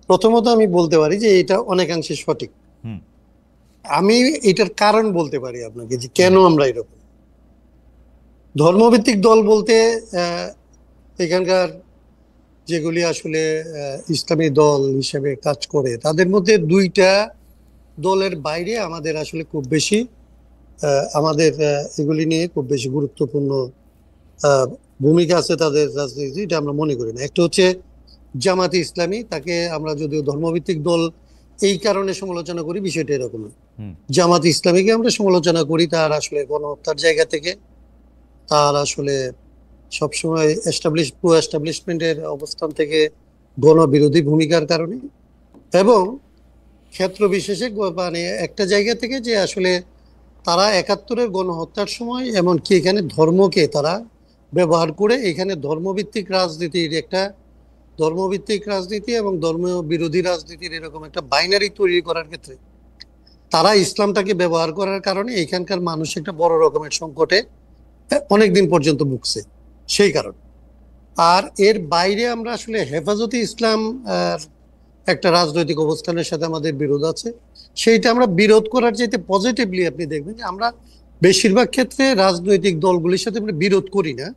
প্রথমত আমি বলতে পারি যে এটা অনেকাংশে সঠিক। আমি এটার কারণ বলতে পারি আপনাকে যে কেন আমরা এরকম। ধর্মভিত্তিক দল বলতে এখানকার যেগুলি আসলে ইসলামী দল হিসেবে কাজ করে, তাদের মধ্যে দুইটা দলের বাইরে আমাদের আসলে খুব বেশি আমাদের এগুলি নিয়ে খুব বেশি গুরুত্বপূর্ণ আহ, ভূমিকা আছে তাদের রাজনীতি, এটা আমরা মনে করি না। একটা হচ্ছে জামাতে ইসলামী, তাকে আমরা যদিও ধর্মভিত্তিক দল এই কারণে সমালোচনা করি, বিষয়টা এরকম না। হুম জামাতে ইসলামীকে আমরা সমালোচনা করি তার আসলে গণহত্যার জায়গা থেকে, তার আসলে সবসময় প্রো এস্টাবলিশমেন্টের অবস্থান থেকে গণবিরোধী ভূমিকার কারণে, এবং ক্ষেত্র বিশেষে মানে একটা জায়গা থেকে যে আসলে তারা ৭১-এর গণহত্যার সময় এমনকি এখানে ধর্মকে তারা ব্যবহার করে এখানে ধর্মভিত্তিক রাজনীতি এবং ধর্ম বিরোধী রাজনীতির এরকম একটা বাইনারি তৈরি করার ক্ষেত্রে তারা ইসলামটাকে ব্যবহার করার কারণে এখানকার মানুষ একটা বড় রকমের সংকটে অনেকদিন পর্যন্ত ভুগছে সেই কারণে। আর এর বাইরে আমরা আসলে হেফাজতে ইসলাম একটা রাজনৈতিক অবস্থানের সাথে আমাদের বিরোধ আছে, সেইটা আমরা বিরোধ করার চাইতে পজিটিভলি আপনি দেখবেন যে আমরা বেশিরভাগ ক্ষেত্রে রাজনৈতিক দলগুলির সাথে আমরা বিরোধ করি না,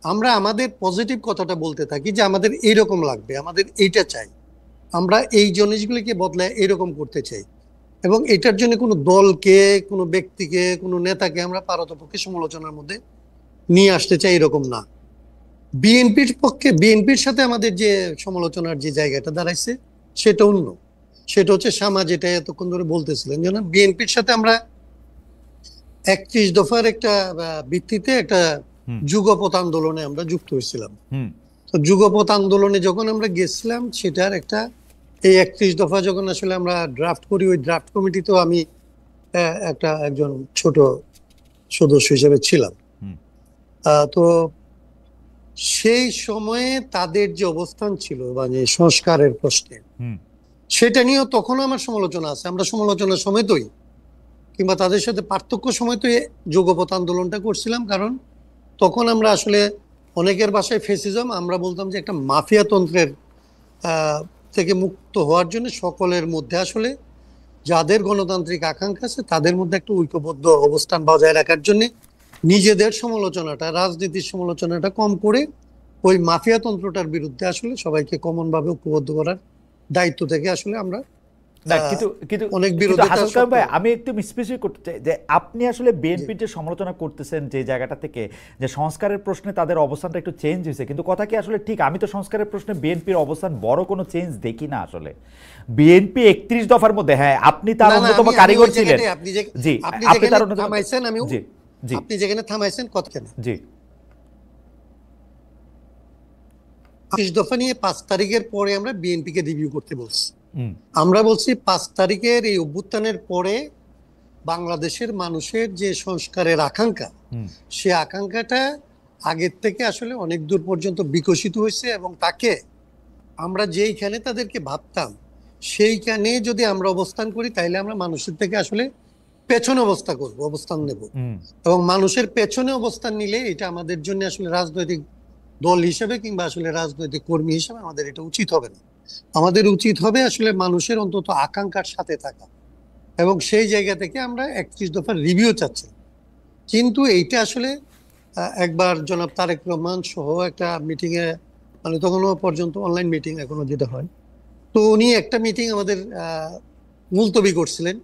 আমরা আমাদের পজিটিভ কথাটা বলতে থাকি যে আমাদের এইরকম লাগবে, আমাদের এইটা চাই, আমরা এই জিনিসগুলিকে বদলায় এরকম করতে চাই, এবং এটার জন্য কোনো দলকে, কোনো ব্যক্তিকে, কোনো নেতাকে আমরা পারতপক্ষে সমালোচনার মধ্যে নিয়ে আসতে চাই এরকম না। বিএনপির সাথে আমাদের যে সমালোচনার যে জায়গাটা দাঁড়াইছে সেটা অন্য, সেটা হচ্ছে শামা যেটা এতক্ষণ ধরে বলতেছিলেন, যেন বিএনপির সাথে আমরা ৩১ দফার একটা ভিত্তিতে একটা হুম যুগপৎ আন্দোলনে আমরা যুক্ত হয়েছিলাম। হুম তো যুগপৎ আন্দোলনে যখন আমরা গেছিলাম সেটার একটা এই ৩১ দফা যখন আসলে আমরা ড্রাফট করি, ওই ড্রাফট কমিটিতেও আমি একজন ছোট সদস্য হিসেবে ছিলাম। হুম তো সেই সময়ে তাদের যে অবস্থান ছিল মানে সংস্কারের প্রশ্নে, হুম সেটা নিয়েও তখনও আমার সমালোচনা আছে। আমরা সমালোচনার সমেতই কিংবা তাদের সাথে পার্থক্য সমেতই যুগপৎ আন্দোলনটা করছিলাম, কারণ তখন আমরা আসলে অনেকের বাসায় ফেসিজম, আমরা বলতাম যে একটা মাফিয়া তন্ত্রের থেকে মুক্ত হওয়ার জন্য সকলের মধ্যে আসলে যাদের গণতান্ত্রিক আকাঙ্ক্ষা আছে তাদের মধ্যে একটা ঐক্যবদ্ধ অবস্থান বজায় রাখার জন্য নিজেদের সমালোচনাটা, রাজনীতির সমালোচনাটা কম করে ওই মাফিয়া তন্ত্রটার বিরুদ্ধে আসলে সবাইকে কমন ভাবে ঐক্যবদ্ধ করার দায়িত্ব থেকে আসলে আমরা না কিন্তু কিন্তু অনেক কিন্তু বিরোধিতা হাসান কামাল ভাই, সত্ত্বেও। আমি একটু স্পেসিফিক করতে চাই যে আপনি আসলে বিএনপির যে সমালোচনা করতেছেন যে জায়গাটা থেকে, যে সংস্কারের প্রশ্নে তাদের অবস্থানটা একটু চেঞ্জ হয়েছে, কিন্তু কথা কি আসলে ঠিক? আমি তো সংস্কারের প্রশ্নে বিএনপির অবস্থান বড় কোনো চেঞ্জ দেখি না আসলে। বিএনপি ৩১ দফার মধ্যে, হ্যাঁ আপনি তার না, না, অন্যতম আমি কারিগর ওই ছিলেন, জায়গাটাই আপনি জি আপনি আপনি তার যেখানে অন্যতম, থামাইছেন জি জি আপনি যেখানে থামাইছেন কথাখানে জি ৩০ দফা নিয়ে ৫ তারিখের পরে আমরা বিএনপিকে রিভিউ করতে বলছি। হুম আমরা বলছি ৫ তারিখের এই অভ্যুত্থানের পরে বাংলাদেশের মানুষের যে সংস্কারের আকাঙ্ক্ষা, হুম সে আকাঙ্ক্ষাটা আগের থেকে আসলে অনেক দূর পর্যন্ত বিকশিত হয়েছে, এবং তাকে আমরা যেইখানে তাদেরকে ভাবতাম সেইখানে যদি আমরা অবস্থান করি তাইলে আমরা মানুষের থেকে আসলে পেছনে অবস্থান নেব, হুম এবং মানুষের পেছনে অবস্থান নিলে এটা আমাদের জন্য আসলে রাজনৈতিক দল হিসেবে কিংবা আসলে রাজনৈতিক কর্মী হিসেবে আমাদের এটা উচিত হবে না। আমাদের উচিত হবে আসলে মানুষের অন্তত আকাঙ্ক্ষার সাথে থাকা, এবং সেই জায়গা থেকে আমরা ৩১ দফার রিভিউ চাচ্ছি। কিন্তু এইটা আসলে একবার জনাব তারেক রহমান সহ একটা মিটিং এ, মানে তখনও পর্যন্ত অনলাইন মিটিং এখনো যেটা হয়, তো উনি একটা মিটিং আমাদের মুলতবি করছিলেন,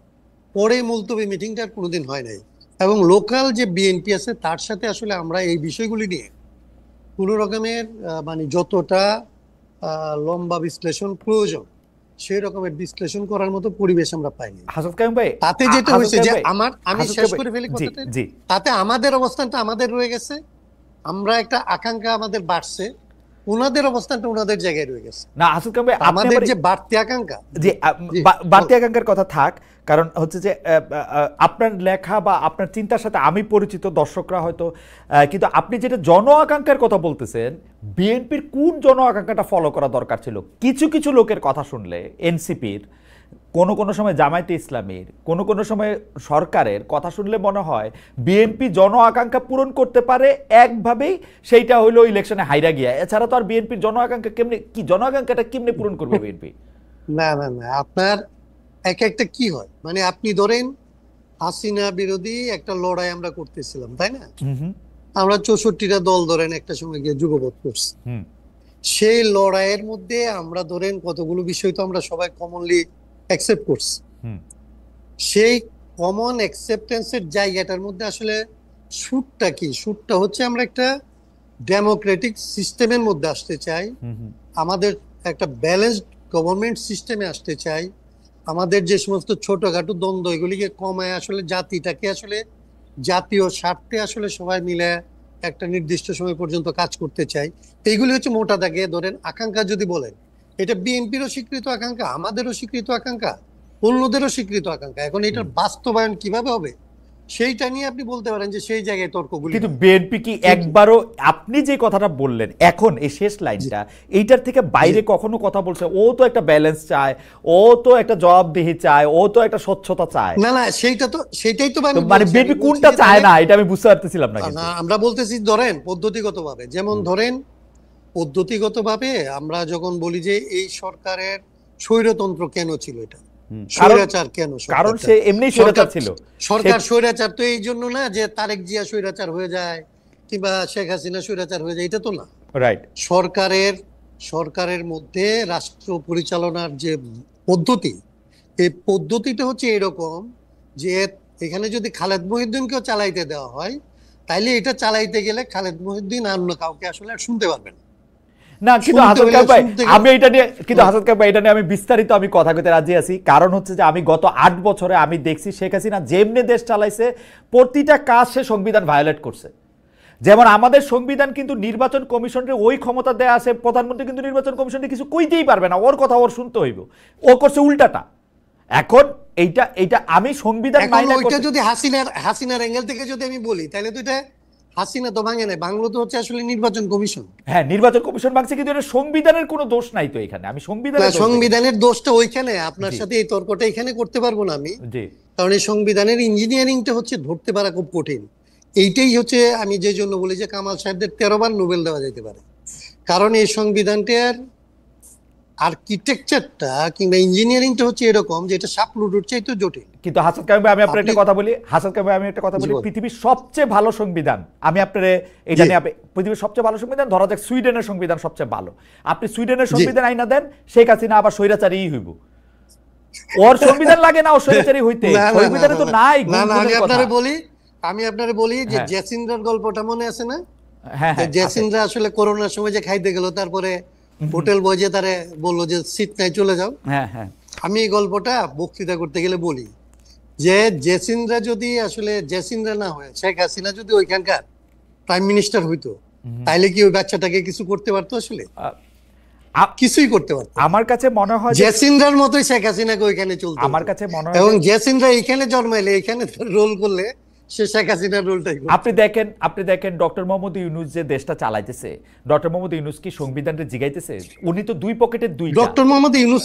পরে মুলতবি মিটিংটা আর কোনোদিন হয় নাই, এবং লোকাল যে বিএনপি আছে তার সাথে আসলে আমরা এই বিষয়গুলি নিয়ে কোনো রকমের মানে যতটা লম্বা বিশ্লেষণ প্রয়োজন সেই রকমের বিশ্লেষণ করার মতো পরিবেশ আমরা পাইনি। হাসান কামাল ভাই, তাতে যেটা হাসান হয়েছে কামাল যে ভাই, আমি হাসান শেষ কামাল করে ফেলি ভাই, জি কথাটা, জি তাতে আমাদের অবস্থানটা আমাদের রয়ে গেছে, আমরা একটা আকাঙ্ক্ষা আমাদের বাড়ছে, ওনাদের অবস্থানটা ওনাদের জায়গায় রয়ে গেছে। না হাসান কামাল ভাই, আপনি আমাদের আবার যে বাড়তি আকাঙ্ক্ষা, যে জি, বাড়তি আকাঙ্ক্ষার কথা থাক, কারণ হচ্ছে যে আপনার লেখা বা আপনার চিন্তার সাথে আমি পরিচিত, দর্শকরা হয়তো, কিন্তু আপনি যেটা জন আকাঙ্ক্ষার কথা বলতেছেন, বিএনপির কোন জন আকাঙ্ক্ষাটা ফলো করা দরকার ছিল? কিছু কিছু লোকের কথা শুনলে, এনসিপির, কোনো কোনো সময় জামায়াতে ইসলামীর, কোনো কোনো সময় সরকারের কথা শুনলে মনে হয় বিএনপি জন আকাঙ্ক্ষা পূরণ করতে পারে একভাবেই, সেইটা হইলো ইলেকশনে হাইরা গিয়া। এছাড়া তো আর বিএনপির জন আকাঙ্ক্ষা কেমনে, কি জন আকাঙ্ক্ষাটা কেমনে পূরণ করবে বিএনপি? না, না, না, আপনার একটা কি হয়, মানে আপনি ধরেন হাসিনা বিরোধী একটা লড়াই আমরা করতেছিলাম, তাই না? হুম হুম আমরা ৬৪টা দল ধরেন একটা সময় গিয়ে যুগপৎ করছি। হুম সেই লড়াইয়ের মধ্যে আমরা ধরেন কতগুলো বিষয় তো আমরা সবাই কমনলি অ্যাকসেপ্ট করছি। হুম। সেই কমন অ্যাকসেপ্টেন্সের জায়গাটার মধ্যে আসলে সুরটা কি? সুরটা হচ্ছে আমরা একটা ডেমোক্রেটিক সিস্টেমের মধ্যে আসতে চাই, আমাদের একটা ব্যালেন্সড গভর্নমেন্ট সিস্টেমে আসতে চাই, আমাদের যে সমস্ত ছোটখাটো দ্বন্দ্ব এগুলিকে কমায় আসলে জাতিটাকে আসলে জাতীয় স্বার্থে আসলে সবাই মিলে একটা নির্দিষ্ট সময় পর্যন্ত কাজ করতে চাই। এইগুলি হচ্ছে মোটা দাগে ধরেন আকাঙ্ক্ষা। যদি বলেন এটা বিএনপিরও স্বীকৃত আকাঙ্ক্ষা, আমাদেরও স্বীকৃত আকাঙ্ক্ষা, অন্যদেরও স্বীকৃত আকাঙ্ক্ষা। এখন এটার বাস্তবায়ন কিভাবে হবে সেইটা নিয়ে আপনি বলতে পারেন যে সেই জায়গায় তর্কগুলি। কিন্তু বিএনপি কি একবারও, আপনি যে কথাটা বললেন এখন এই শেষ লাইনটা, এইটার থেকে বাইরে কখনো কথা বলছে? ও তো একটা ব্যালেন্স চায়, ও তো একটা জবাবদিহি চায়, ও তো একটা স্বচ্ছতা চায়। না না, সেটাই তো মানে বিএনপি কোনটা চায় না এটা আমি বুঝতে পারতেছিলাম না। না, আমরা বলতেছি ধরেন পদ্ধতিগতভাবে, যেমন ধরেন পদ্ধতিগতভাবে আমরা যখন বলি যে এই সরকারের স্বৈরতন্ত্র কেন ছিল, এটা স্বৈরাচার কেন? কারণ সে এমনি স্বৈরাচার ছিল। সরকার স্বৈরাচার তো এই জন্য না যে তারেক জিয়া স্বৈরাচার হয়ে যায় কিংবা শেখ হাসিনা স্বৈরাচার হয়ে যায়, এটা তো না। রাইট। সরকারের মধ্যে রাষ্ট্র পরিচালনার যে পদ্ধতি, এই পদ্ধতিটা হচ্ছে এরকম যে এখানে যদি খালেদ মহিউদ্দিনকেও চালাইতে দেওয়া হয়, তাইলে এটা চালাইতে গেলে খালেদ মহিউদ্দিন আর অন্য কাউকে আসলে আর শুনতে পারবেন না। কিন্তু হাসান কাক ভাই, আমি এটা নিয়ে, কিন্তু হাসান কাক ভাই এটা নিয়ে আমি বিস্তারিত আমি কথা কইতে রাজি আছি। কারণ হচ্ছে যে আমি গত 8 বছরে আমি দেখছি শেখ হাসিনা যেমনি দেশ চালাইছে প্রতিটা কাজ সে সংবিধান ভায়োলেট করছে। যেমন আমাদের সংবিধান কিন্তু নির্বাচন কমিশনের ওই ক্ষমতা দেয়া আছে, প্রধানমন্ত্রী কিন্তু নির্বাচন কমিশনে কিছু কইতেই পারবে না, ওর কথা ওর শুনতে হইব। ও করছে উল্টাটা। এখন এইটা আমি সংবিধান মাইনা করতে, ওইটা যদি হাসিনার অ্যাঙ্গেল থেকে যদি আমি বলি, তাহলে তো এটা হাসিনা তো ভাঙে নাই, বাংলা তো হচ্ছে আসলে নির্বাচন কমিশন। হ্যাঁ, নির্বাচন কমিশন ভাঙছে, কিন্তু এটা সংবিধানের কোনো দোষ নাই তো এখানে। আমি সংবিধানের দোষটা ওইখানে, আপনার সাথে এই তর্কটা এখানে করতে পারবো না আমি। জি। কারণ এই সংবিধানের ইঞ্জিনিয়ারিংটা হচ্ছে ধরতে পারা খুব কঠিন। এইটাই হচ্ছে আমি যে জন্য বলি যে কামাল সাহেবদের 13 বার নোবেল দেওয়া যেতে পারে। কারণ এই সংবিধানটার আর্কিটেকচারটা কিংবা ইঞ্জিনিয়ারিংটা হচ্ছে এরকম যে এটা সাপলুডুর চাইতে জটিল। কিন্তু হাসান কাইম ভাই, আমি আপনার একটা কথা বলি, হাসান কাইম ভাই আমি একটা কথা বলি, পৃথিবীর সবচেয়ে ভালো সংবিধান আমি আপনার এটা নিয়ে, পৃথিবীর সবচেয়ে ভালো সংবিধান ধরা যাক সুইডেনের সংবিধান সবচেয়ে ভালো। আপনি সুইডেনের সংবিধান আইনা দেন, শেখ হাসিনা আবার স্বৈরাচারীই হইব। ওর সংবিধান লাগে না ও স্বৈরাচারী হইতে, সংবিধানে তো নাই। আমি আপনারে বলি যে জেসিন্দ্রার গল্পটা মনে আছে না? হ্যাঁ, জেসিন্দ্রা আসলে করোনার সময় যে খাইতে গেল, তারপরে হোটেল বয় যে তারে বললো যে সিট নাই, চলে যাও। হ্যাঁ হ্যাঁ, আমি এই গল্পটা বক্তৃতা করতে গেলে বলি যে জেসিন্দ্রা যদি আসলে জেসিন্দ্রা না হয়, শেখ হাসিনা যদি ওইখানকার প্রাইম মিনিস্টার হইতো, তাইলে কি ওই বাচ্চাটাকে কিছু করতে পারতো? আসলে কিছুই করতে পারতো। আমার কাছে মনে হয় জেসিন্দ্রার মতোই শেখ হাসিনাকে ওইখানে চলতো। আমার কাছে মনে হয় এবং জেসিন্দ্রা এইখানে জন্মাইলে, এখানে রোল করলে সে শেখ হাসিনার রোলটাই করবে। আপনি দেখেন ডক্টর মোহাম্মদ ইউনূস যে দেশটা চালাইতেছে, ডক্টর মোহাম্মদ ইউনূস কি সংবিধানটা জিগাইতেছে? উনি তো দুই পকেটের দুইটা। ডক্টর মোহাম্মদ ইউনূস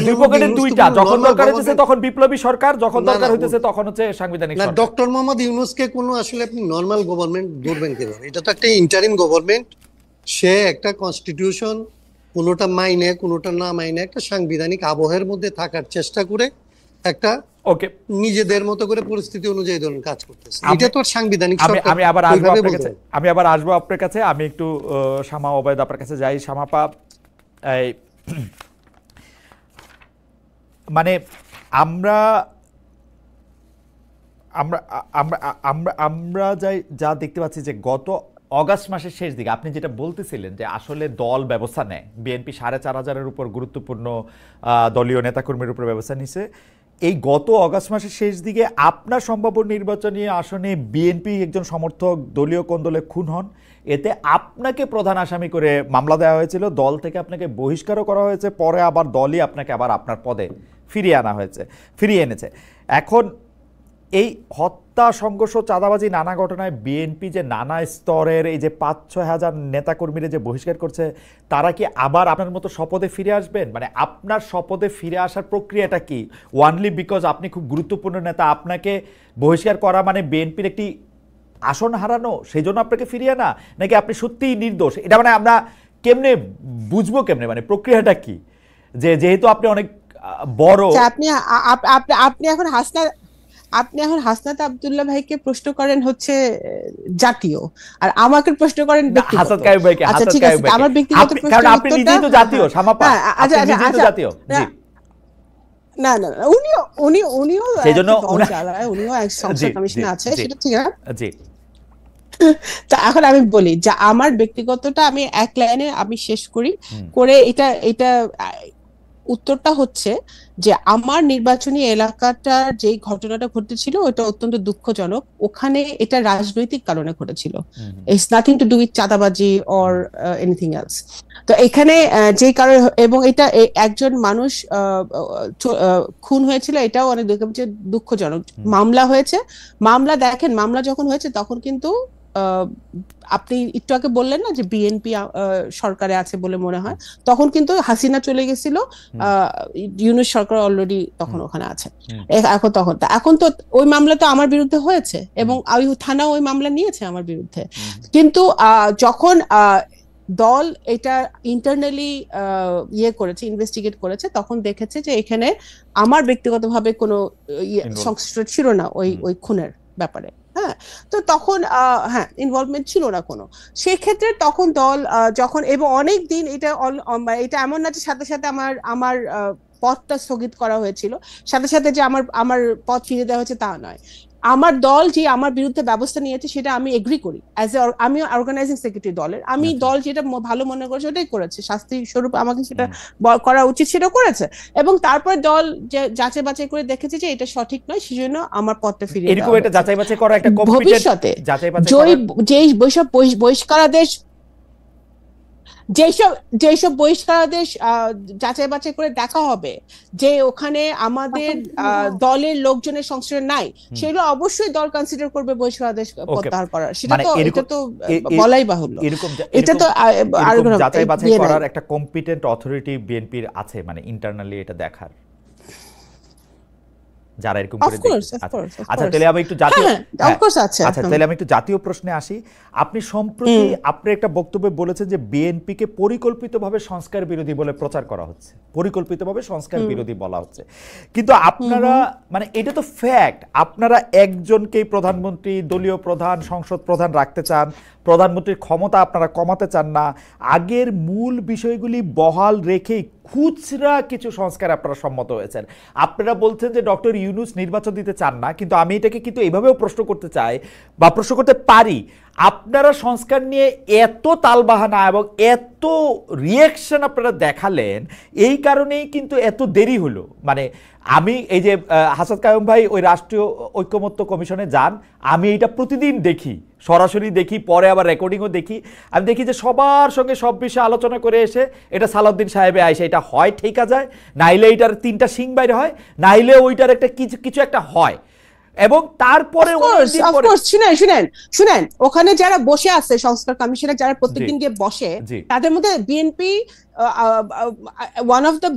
দুই পকেটের দুইটা, যখন দরকার হইতেছে তখন বিপ্লবী সরকার, যখন দরকার হইতেছে তখন হচ্ছে সাংবিধানিক সরকার। ডক্টর মোহাম্মদ ইউনূসকে কোনো আসলে আপনি নরমাল গভর্নমেন্ট ধরবেন কেন? এটা তো একটা ইন্টারিম গভর্নমেন্ট। সে একটা কনস্টিটিউশন কোনোটা মাইনে কোনোটা না মাইনে একটা সাংবিধানিক আবহের মধ্যে থাকার চেষ্টা করে একটা নিজেদের মতো করে পরিস্থিতি অনুযায়ী ধরুন কাজ করতেছে। এটা তো সাংবিধানিক সরকার। আমি আবার আসবো আপনার কাছে। আমি একটু শামা ওবায়দ আপনার কাছে যাই। শামাপা, মানে আমরা আমরা আমরা আমরা আমরা যা দেখতে পাচ্ছি যে গত অগাস্ট মাসের শেষ দিকে আপনি যেটা বলতেছিলেন যে আসলে দল ব্যবস্থা নেয়, বিএনপি 4,500-এর উপর গুরুত্বপূর্ণ দলীয় নেতাকর্মীর উপর ব্যবস্থা নিছে। এই গত অগাস্ট মাসের শেষ দিকে আপনার সম্ভাব্য নির্বাচনী আসনে বিএনপি একজন সমর্থক দলীয় কোন্দলে খুন হন। এতে আপনাকে প্রধান আসামি করে মামলা দেওয়া হয়েছিল, দল থেকে আপনাকে বহিষ্কারও করা হয়েছে, পরে আবার দলই আপনাকে আবার আপনার পদে ফিরিয়ে এনেছে। এখন এই হত্যা, সংঘর্ষ, চাঁদাবাজি, নানা ঘটনায় বিএনপি যে নানা স্তরের এই যে 5-6 হাজার নেতাকর্মীরা যে বহিষ্কার করছে, তারা কি আবার আপনার মতো শপথে ফিরে আসবেন? মানে আপনার শপথে ফিরে আসার প্রক্রিয়াটা কি? ওয়ানলি বিকজ আপনি খুব গুরুত্বপূর্ণ নেতা, আপনাকে বহিষ্কার করা মানে বিএনপির একটি আসন হারানো, সেই জন্য আপনাকে ফিরিয়ে আনা, নাকি আপনি সত্যিই নির্দোষ? এটা মানে আমরা কেমনে বুঝবো, কেমনে মানে প্রক্রিয়াটা কি? যেহেতু আপনি অনেক বড়, আপনি এখন আপনি এখন হাসনাত আব্দুল্লাহ ভাইকে প্রশ্ন করেন হচ্ছে জাতীয়, আর আমাকে প্রশ্ন করেন ব্যক্তিগত। হাসনাত কাইয়ুম ভাইকে, আচ্ছা হাসনাত ঠিক কাইয়ুম আছে, ভাইকে। আমার ব্যক্তিগত প্রশ্নের কারণ আপনি নিজেই তো জাতীয়, শামাপা, আপনি নিজেই তো জাতীয়। জি, না না না, উনিও সেজন্য উনিও এক সংসদ কমিশনে আছে, সেটা ঠিক না। জি, তা এখন আমি বলি যে আমার ব্যক্তিগতটা আমি এক লাইনে আমি শেষ করি করে, এটা উত্তরটা হচ্ছে যে আমার নির্বাচনী এলাকাটার যে ঘটনাটা ঘটেছিল ওটা অত্যন্ত দুঃখজনক। ওখানে এটা রাজনৈতিক কারণে ঘটেছিল, it's nothing to do with চাঁদাবাজি অর এনিথিং এলস। তো এখানে যে কারণে, এবং এটা একজন মানুষ খুন হয়েছিল, এটাও অনেক দুঃখজনক। মামলা হয়েছে, মামলা দেখেন, মামলা যখন হয়েছে তখন কিন্তু আপনি একটু আগে বললেন না যে বিএনপি সরকারে আছে বলে মনে হয়, তখন কিন্তু হাসিনা চলে গেছিল, ইউনূস সরকার অলরেডি তখন ওখানে আছে। এখন তো ওই মামলা তো আমার বিরুদ্ধে হয়েছে এবং ওই থানা ওই মামলা নিয়েছে আমার বিরুদ্ধে, কিন্তু যখন দল এটা ইন্টারনালি করেছে, ইনভেস্টিগেট করেছে, তখন দেখেছে যে এখানে আমার ব্যক্তিগতভাবে কোনো সংশ্লিষ্ট ছিল না ওই খুনের ব্যাপারে। হ্যাঁ, তো তখন হ্যাঁ ইনভলভমেন্ট ছিল না কোনো। সেক্ষেত্রে তখন দল যখন, এবং অনেক দিন এটা এমন না যে সাথে সাথে আমার পদটা স্থগিত করা হয়েছিল, সাথে সাথে যে আমার পদ ফিরে দেওয়া হয়েছে তা নয়। আমার দল যে আমার বিরুদ্ধে ব্যবস্থা নিয়েছে সেটা আমি এগ্রি করি, আমি অর্গানাইজিং সেক্রেটারি দলের, আমি দল যেটা ভালো মনে করেছে ওটাই করেছে, শাস্তি স্বরূপ আমাকে সেটা করা উচিত সেটা করেছে, এবং তারপর দল যাচাই বাছাই করে দেখেছে যে এটা সঠিক নয়, সেজন্য আমার পদটা ফিরিয়ে দেওয়া এরকম একটা যাচাই বাছাই করা, একটা ভবিষ্যতে যেসব বহিষ্কারাদেশ যেসব বহিষ্কারাদেশ যাচাই বাছাই করে দেখা হবে যে ওখানে আমাদের দলের লোকজনের সংশ্রয় নাই, সেগুলো অবশ্যই দল কনসিডার করবে বহিষ্কারাদেশ প্রত্যাহার করার। সেটা তো বলাই বাহুল্য। এটা তো যাচাই বাছাই করার একটা কম্পিটেন্ট অথরিটি বিএনপির আছে, মানে ইন্টারনালি এটা দেখার, যারা এরকম করে দেখে। আচ্ছা, তাহলে আমি একটু জাতীয়, আচ্ছা তাহলে আমি একটু জাতীয় প্রশ্নে আসি। আপনি সম্প্রতি আপনি একটা বক্তব্যে বলেছেন যে বিএনপিকে পরিকল্পিতভাবে সংস্কার বিরোধী বলে প্রচার করা হচ্ছে, পরিকল্পিতভাবে সংস্কার বিরোধী বলা হচ্ছে, কিন্তু আপনারা মানে এটা তো ফ্যাক্ট, আপনারা একজনকেই প্রধানমন্ত্রী, দলীয় প্রধান, সংসদ প্রধান রাখতে চান, প্রধানমন্ত্রীর ক্ষমতা আপনারা কমাতে চান না, আগের মূল বিষয়গুলি বহাল রেখেই খুচরা কিছু সংস্কার আপনারা সম্মত হয়েছেন। আপনারা বলছেন যে ডক্টর ইউনূস নির্বাচন দিতে চান না, কিন্তু আমি এটাকে কিন্তু এইভাবেও প্রশ্ন করতে চাই বা প্রশ্ন করতে পারি, আপনারা সংস্কার নিয়ে এত তালবাহানা এবং এত রিয়াকশন আপনারা দেখালেন, এই কারণেই কিন্তু এত দেরি হলো। মানে আমি এই যে হাসনাত কাইয়ুম ভাই ওই রাষ্ট্রীয় ঐকমত্য কমিশনে যান, আমি এটা প্রতিদিন দেখি, সরাসরি দেখি, পরে আবার রেকর্ডিংও দেখি, আমি দেখি যে সবার সঙ্গে সব বিষয়ে আলোচনা করে এসে এটা সালাউদ্দিন সাহেবে আইসে এটা হয় ঠিকা যায়, নাইলে এটার 3টা শিং বাইরে হয়, নাইলে ওইটার একটা কিছু একটা হয়, এবং তারপরে শুনেন ওখানে যারা বসে আছে সংস্কার কমিশনে, যারা প্রত্যেকদিন গিয়ে বসে, তাদের মধ্যে BNP one of the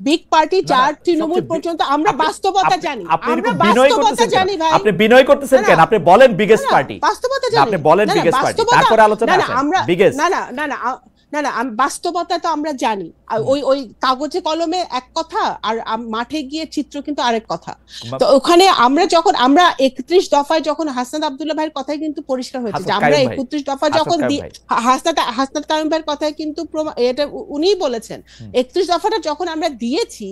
big party, যার তৃণমূল পর্যন্ত আমরা বাস্তবতা জানি, আমরা বাস্তবতা জানি ভাই। আপনি বিনয় করতেছেন কেন? আপনি বলেন বিগেস্ট পার্টি, বাস্তবতা জানি, আপনি বলেন বিগেস্ট পার্টি, তারপরে আলোচনা আসেন বিগেস্ট। না না বাস্তবতা তো আমরা জানি, ওই কাগজে কলমে এক কথা আর মাঠে গিয়ে চিত্র কিন্তু আরেক কথা। তো ওখানে আমরা 31 দফায় যখন হাসনাত আব্দুল্লাহ ভাইয়ের কথাই কিন্তু পরিষ্কার হয়েছে যে আমরা 31 দফা যখন হাসনাত কাইয়ুম ভাইয়ের কথাই কিন্তু এটা উনিই বলেছেন, 31 দফাটা যখন আমরা দিয়েছি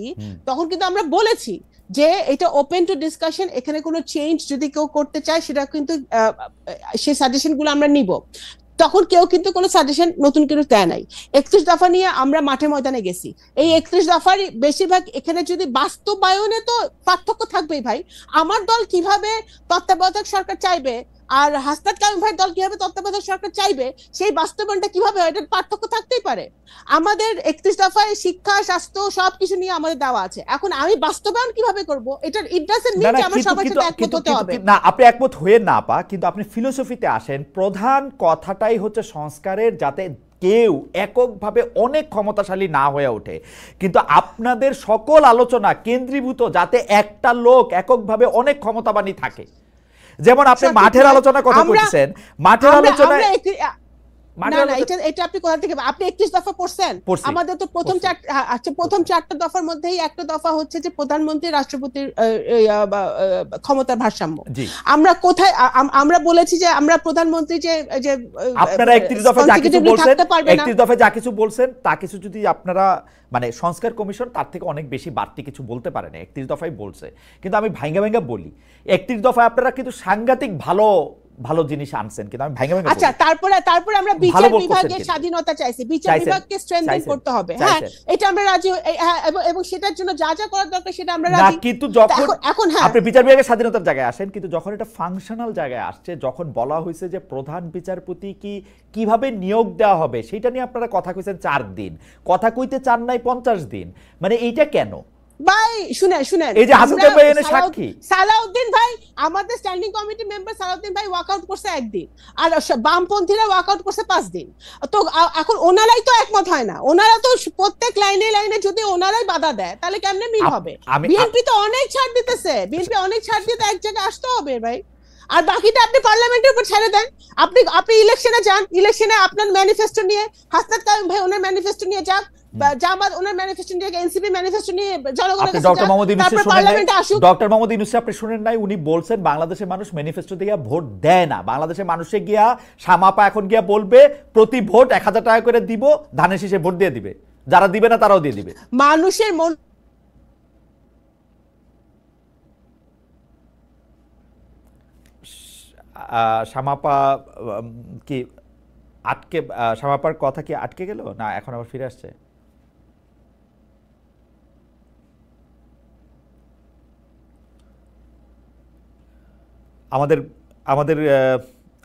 তখন কিন্তু আমরা বলেছি যে এটা ওপেন টু ডিসকাশন, এখানে কোনো চেঞ্জ যদি কেউ করতে চায় সেটা কিন্তু সেই সাজেশন গুলো আমরা নিব। তখন কেউ কিন্তু কোনো সাজেশন নতুন কিছু দেয় নাই। 31 দফা নিয়ে আমরা মাঠে ময়দানে গেছি। এই 31 দফার বেশিরভাগ এখানে যদি বাস্তবায়নে তো পার্থক্য থাকবেই ভাই। আমার দল কিভাবে তত্ত্বাবধায়ক সরকার চাইবে আর হাসনাত কাইয়ুম ভাইয়ের দল কিভাবে তত্ত্বাবধায়ক সরকার চাইবে, সেই বাস্তবায়নটা কিভাবে হয়, এটার পার্থক্য থাকতেই পারে। আমাদের 31 দফায় শিক্ষা, স্বাস্থ্য সবকিছু নিয়ে আমাদের দেওয়া আছে। এখন আমি বাস্তবায়ন কিভাবে করব, এটা ইট ডাজন্ট মিন যে আমরা সবার সাথে একমত হতে হবে না। আপনি একমত হয়ে না পা, কিন্তু আপনি ফিলোসফিতে আসেন। প্রধান কথাটাই হচ্ছে সংস্কারের, যাতে কেউ এককভাবে অনেক ক্ষমতাশালী না হয়ে ওঠে, কিন্তু আপনাদের সকল আলোচনা কেন্দ্রীভূত যাতে একটা লোক এককভাবে অনেক ক্ষমতাবানী থাকে। যেমন আপনি মাঠের আলোচনার কথা বলছেন, মাঠের আলোচনায় না না, এটা আপনি কোথা থেকে, আপনি 31 দফা পড়ছেন? আমাদের তো প্রথম চারটা দফার মধ্যেই একটা দফা হচ্ছে যে প্রধানমন্ত্রী রাষ্ট্রপতির ক্ষমতার ভারসাম্য। আমরা কোথায় আমরা বলেছি যে আমরা প্রধানমন্ত্রী যে আপনারা 31 দফায় যা কিছু বলছেন, 31 দফায় যা কিছু বলছেন তা কিছু যদি আপনারা মানে সংস্কার কমিশন তার থেকে অনেক বেশি বাড়তি কিছু বলতে পারে না, 31 দফায় বলছে। কিন্তু আমি ভাঙ্গা ভাঙ্গা বলি, 31 দফায় আপনারা কিন্তু সাংঘাতিক ভালো ভালো জিনিস আনছেন, কিন্তু আমি ভাঙ্গা ভাঙ্গা আচ্ছা তারপরে আমরা বিচার বিভাগের স্বাধীনতা চাইছি, বিচার বিভাগকে স্ট্রেংথেন করতে হবে। হ্যাঁ, এটা আমরা রাজি, এবং সেটার জন্য যা যা করার দরকার সেটা আমরা রাজি। কিন্তু যখন এখন আপনি বিচার বিভাগের স্বাধীনতার জায়গায় আসেন, কিন্তু যখন এটা ফাংশনাল জায়গায় আসছে, যখন বলা হয়েছে যে প্রধান বিচারপতি কিভাবে নিয়োগ দেওয়া হবে সেটা নিয়ে আপনারা কথা কইছেন 4 দিন, কথা কইতে চান নাই 50 দিন, মানে এইটা কেন ভাই? শুনেন, এই যে হাসান ভাই এনে সাক্ষী, সালাউদ্দিন ভাই, আমাদের স্ট্যান্ডিং কমিটি মেম্বার সালাউদ্দিন ভাই ওয়াকআউট করছে 1 দিন, আর বামপন্থীরা ওয়াকআউট করছে 5 দিন। তো এখন ওনারাই তো একমত হয় না, ওনারা তো প্রত্যেক লাইনে যদি ওনারাই বাধা দেয় তাহলে কেমনে মিল হবে? বিএনপি তো অনেক ছাড় দিতেছে, বিএনপি অনেক ছাড় দিতে এক জায়গায় আসতে হবে ভাই। আর বাকিটা আপনি পার্লামেন্টের উপর ছেড়ে দেন। আপনি ইলেকশনে যান, ইলেকশনে আপনার ম্যানিফেস্টো নিয়ে, হাসনাত কায়ুম ভাই ওনার ম্যানিফেস্টো নিয়ে যাক, জামাত ওনার ম্যানিফেস্টো নিয়ে, এনসিপি ম্যানিফেস্টো নিয়ে জনগণের কাছে ডক্টর মোহাম্মদ ইউনূস পার্লামেন্টে আসুক। ডক্টর মোহাম্মদ ইউনূস আপনি শুনেন নাই, উনি বলছেন বাংলাদেশের মানুষ ম্যানিফেস্টো দিয়ে ভোট দেয় না, বাংলাদেশের মানুষে গিয়া সামাপা এখন গিয়া বলবে প্রতি ভোট 1000 টাকা করে দিব, ধানের শীষে ভোট দিয়ে দিবে, যারা দিবে না তারাও দিয়ে দিবে। মানুষের মন সামাপা কি আটকে, সামাপার কথা কি আটকে গেল না এখন আবার ফিরে আসছে? আমাদের আমাদের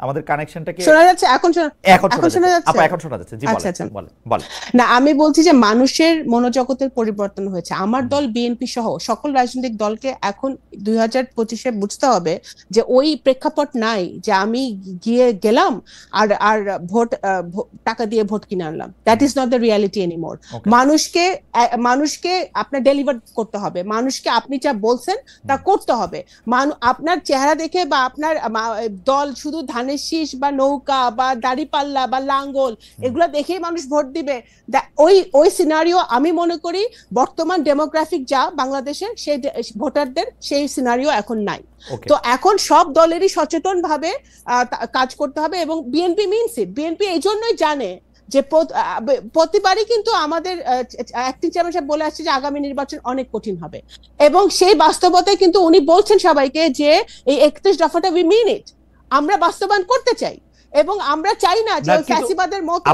আমাদের কানেকশনটা কি শোনা যাচ্ছে? এখন শোনা যাচ্ছে আপা, এখন শোনা যাচ্ছে। জি বলেন। না, আমি বলছি যে মানুষের মনোজগতের পরিবর্তন হয়েছে। আমার দল বিএনপি সহ সকল রাজনৈতিক দলকে এখন 2025-এ বুঝতে হবে যে ওই প্রেক্ষাপট নাই যে আমি গেলাম আর ভোট টাকা দিয়ে ভোট কিনে আনলাম। That is not the reality anymore. মানুষকে আপনার ডেলিভার করতে হবে, মানুষকে আপনি যা বলছেন তা করতে হবে। আপনার চেহারা দেখে বা আপনার দল শুধু ধানের শীষ বা নৌকা বা দাড়িপাল্লা বা লাঙ্গল এগুলো দেখেই মানুষ ভোট দিবে, ওই সিনারিও আমি মনে করি বর্তমান ডেমোগ্রাফিক যা বাংলাদেশের সেই ভোটারদের সেই সিনারিও এখন নাই। তো এখন সব দলেরই সচেতন ভাবে কাজ করতে হবে, এবং বিএনপি মিনস ইট। বিএনপি এই জন্যই জানে যে প্রতিবারই কিন্তু আমাদের অ্যাক্টিং চেয়ারম্যান সাহেব বলে আসছে যে আগামী নির্বাচন অনেক কঠিন হবে, এবং সেই বাস্তবতায় কিন্তু উনি বলছেন সবাইকে যে এই 31 দফাটা উই মিন ইট, আমরা বাস্তবায়ন করতে চাই, এবং আমরা চাই না যে ফ্যাসিবাদের মতো।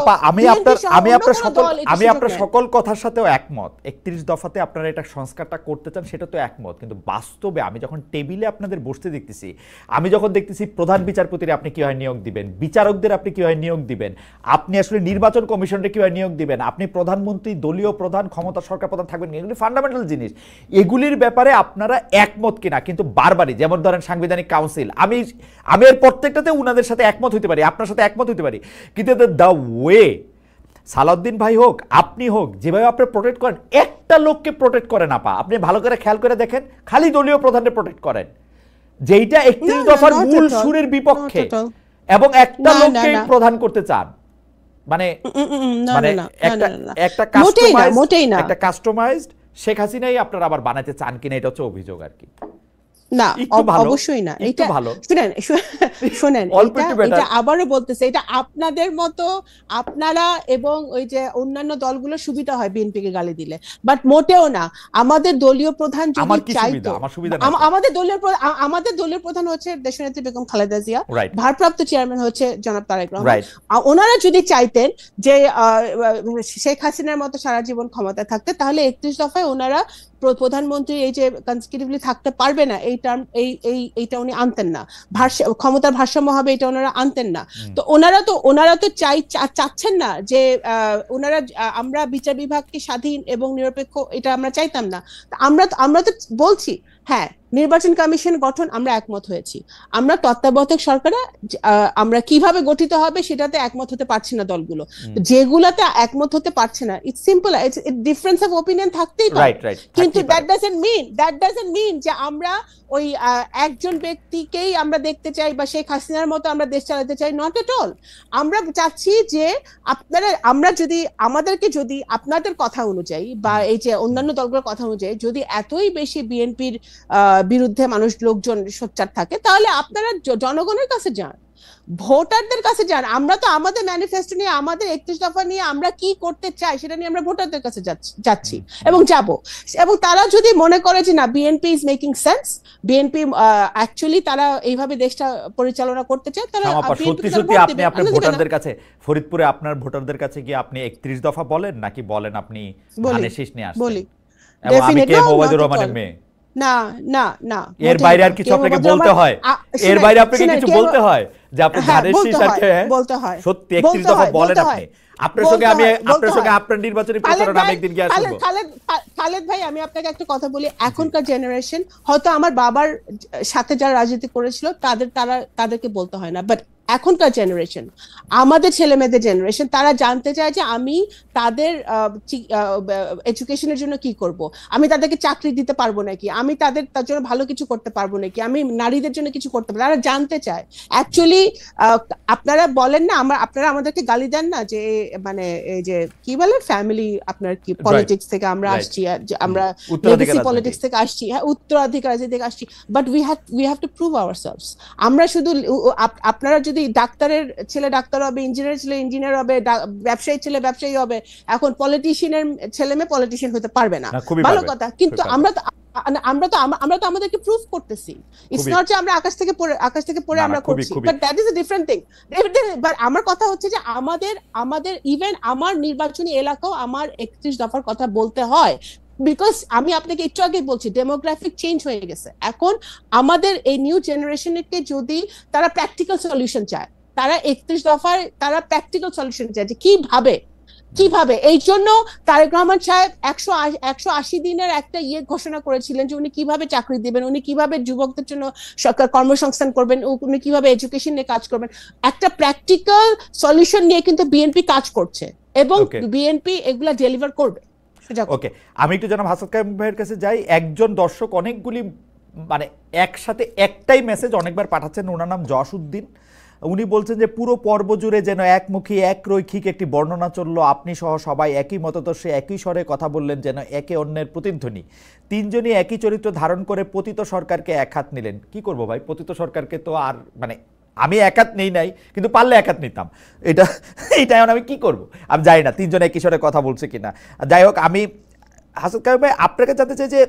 আমি আপনার সকল কথার সাথেও একমত, 31 দফাতে আপনারা এটা সংস্কারটা করতে চান সেটা তো একমত, কিন্তু বাস্তবে আমি যখন টেবিলে আপনাদের বসতে দেখতেছি, আমি যখন দেখতেছি প্রধান বিচারপতির আপনি কিভাবে নিয়োগ দিবেন, বিচারকদের আপনি কিভাবে নিয়োগ দিবেন, আপনি আসলে নির্বাচন কমিশনকে কিভাবে নিয়োগ দিবেন, আপনি প্রধানমন্ত্রী দলীয় প্রধান ক্ষমতা সরকার প্রধান থাকবেন, এগুলি ফান্ডামেন্টাল জিনিস, এগুলির ব্যাপারে আপনারা একমত কিনা। কিন্তু বারবারই যেমন ধরেন সাংবিধানিক কাউন্সিল, আমি এর প্রত্যেকটাতে উনাদের সাথে একমত হইতে পারি, আপনার সাথে একমত হইতে পারি, কিন্তু দ্য ওয়ে সালাউদ্দিন ভাই হোক আপনি হোক যেভাবে আপনি প্রোটেক্ট করেন, একটা লোককে প্রোটেক্ট করেন আপা, আপনি ভালো করে খেয়াল করে দেখেন, খালি দলীয় প্রধানকে প্রোটেক্ট করেন, যেইটা 31 দফার মূল সুরের বিপক্ষে, এবং একটা লোককে প্রধান করতে চান, মানে একটা কাস্টমাইজড শেখ হাসিনাই আপনারা আবার বানাতে চান কিনা, এটা হচ্ছে অভিযোগ আর কি। না, অবশ্যই না। এটা শুনেন এটা আবারও বলতেছে, এটা আপনাদের মতো আপনারা এবং ওই যে অন্যান্য দলগুলো সুবিধা হয় বিএনপিকে গালি দিলে, বাট মোটেও না। আমাদের দলীয় প্রধান যদি চাইতো, আমাদের দলীয় প্রধান হচ্ছে দেশনেত্রী বেগম খালেদা জিয়া, ভারপ্রাপ্ত চেয়ারম্যান হচ্ছে জনাব তারেক রহমান। ওনারা যদি চাইতেন যে শেখ হাসিনার মতো সারা জীবন ক্ষমতায় থাকতে, তাহলে 31 দফায় ওনারা প্রধানমন্ত্রী এই যে কনসিকিউটিভলি থাকতে পারবে না এইটা উনি আনতেন না, ক্ষমতার ভারসাম্য হবে এটা ওনারা আনতেন না। তো ওনারা তো চাচ্ছেন না যে আমরা বিচার বিভাগকে স্বাধীন এবং নিরপেক্ষ, এটা আমরা চাইতাম না। আমরা তো বলছি হ্যাঁ নির্বাচন কমিশন গঠন আমরা একমত হয়েছি। আমরা তত্ত্বাবধায়ক সরকারে আমরা কিভাবে গঠিত হবে সেটাতে একমত হতে পারছি না দলগুলো। যেগুলাতে একমত হতে পারছে না, it's simple, it's difference of opinion থাকতেই পারে, কিন্তু দ্যাট ডাজন্ট মিন যে আমরা ওই একজন ব্যক্তিকেই আমরা দেখতে চাই বা শেখ হাসিনার মতো আমরা দেশ চালাতে চাই, নট এট অল। আমরা চাচ্ছি যে আমাদেরকে যদি আপনাদের কথা অনুযায়ী বা এই যে অন্যান্য দলগুলোর কথা অনুযায়ী যদি এতই বেশি বিএনপির বিরুদ্ধে লোকজন সোচ্চার থাকে, তাহলে আপনারা জনগণের কাছে যান, ভোটারদের কাছে যান। আমরা তো আমাদের ম্যানিফেস্টো নিয়ে, আমাদের 31 দফা নিয়ে আমরা কি করতে চাই সেটা নিয়ে আমরা ভোটারদের কাছে যাচ্ছি এবং যাব। এবং তারা যদি মনে করে যে না, BNP is making sense, BNP actually তারা এইভাবে দেশটা পরিচালনা করতে চায়, তাহলে সত্যি আপনি আপনার ভোটারদের কাছে, ফরিদপুরে আপনার ভোটারদের কাছে কি আপনি 31 দফা বলেন নাকি বলেন আপনি ধানের শীষ নিয়ে আসছেন? বলি, এবং আমি কে মোবাইদুর রহমানের মেয়ে? না না না, এর বাইরে আর কিছু আপনাকে বলতে হয়? এর বাইরে আপনাকে কিছু বলতে হয় যে আপনি ধানের শীষ আর বলতে হয়? সত্যি 31 দফা বলেন আপনি? আপনার সঙ্গে আপনার নির্বাচনী প্রচারণা আমি একদিন গিয়ে আসবো। খালেদ ভাই, আমি আপনাকে একটা কথা বলি, এখনকার জেনারেশন, হয়তো আমার বাবার সাথে যারা রাজনীতি করেছিল তাদেরকে বলতে হয় না, বাট এখনকার জেনারেশন, আমাদের ছেলে মেয়েদের জেনারেশন, তারা জানতে চায় যে আমি তাদের এডুকেশনের জন্য কি করব, আমি তাদেরকে চাকরি দিতে পারবো নাকি, আমি তার জন্য ভালো কিছু করতে পারবো নাকি, আমি নারীদের জন্য কিছু করতে পারবো, তারা জানতে চায়। অ্যাকচুয়ালি আপনারা বলেন না, আপনারা আমাদেরকে গালি দেন না যে মানে এই যে কি বলে ফ্যামিলি, আপনার কি পলিটিক্স থেকে আমরা আসছি, আমরা লেগেসি পলিটিক্স থেকে আসছি, হ্যাঁ, উত্তরাধিকার থেকে আসছি, but we have to prove ourselves. আমরা শুধু আপনারা যদি ডাক্তারের ছেলে ডাক্তার হবে, ইঞ্জিনিয়ার ছেলে ইঞ্জিনিয়ার হবে, ব্যবসায়ী ছেলে ব্যবসায়ী হবে, এখন পলিটিশিয়ানের ছেলে মেয়ে পলিটিশিয়ান হতে পারবে না, ভালো কথা, কিন্তু আমরা তো আমাদেরকে প্রুভ করতেছি। ইটস নট যে আমরা আকাশ থেকে পড়ে আমরা করছি, but that is a different thing. But আমার কথা হচ্ছে যে আমাদের ইভেন আমার নির্বাচনী এলাকাও আমার 31 দফার কথা বলতে হয়, বিকজ আমি আপনাকে একটু আগে বলছি ডেমোগ্রাফিক চেঞ্জ হয়ে গেছে। এখন আমাদের এই নিউ জেনারেশনকে যদি তারা প্র্যাকটিক্যাল সলিউশন চায়, তারা 31 দফার তারা প্র্যাকটিক্যাল সলিউশন চায় যে কিভাবে এই জন্য তারেক রহমান সাহেব 180 দিনের একটা ঘোষণা করেছিলেন যে উনি কিভাবে চাকরি দিবেন, উনি কিভাবে যুবকদের জন্য সরকার কর্মসংস্থান করবেন, উনি কিভাবে এডুকেশন নিয়ে কাজ করবেন। একটা প্র্যাকটিক্যাল সলিউশন নিয়ে কিন্তু বিএনপি কাজ করছে এবং বিএনপি এগুলা ডেলিভার করবে। ওকে, আমি একটু জনাব হাসান কায়েম ভাইয়ের কাছে যাই। একজন দর্শক অনেকগুলি মানে একসাথে একটাই মেসেজ অনেকবার পাঠাচ্ছেন, ওনার নাম জসউদ্দিন। উনি বলছেন যে পুরো পর্ব জুড়ে যেন একমুখী রৈখিক একটি বর্ণনা চলল, আপনি সহ সবাই একই মতাদর্শে একই স্বরে কথা বললেন, যেন একে অন্যের প্রতিধ্বনি। তিনজনই একই চরিত্র ধারণ করে পতিত সরকারকে একহাত নিলেন। কি করব ভাই, পতিত সরকারকে তো আর মানে আমি একহাত নেই নাই, কিন্তু পারলে একহাত নিতাম, এইটা এখন আমি কি করব? আমি জানি না তিনজনে একই স্বরে কথা বলছে কিনা। যাই হোক, আমি হাসান কায়েম ভাই আপনাকে জানতে চাই যে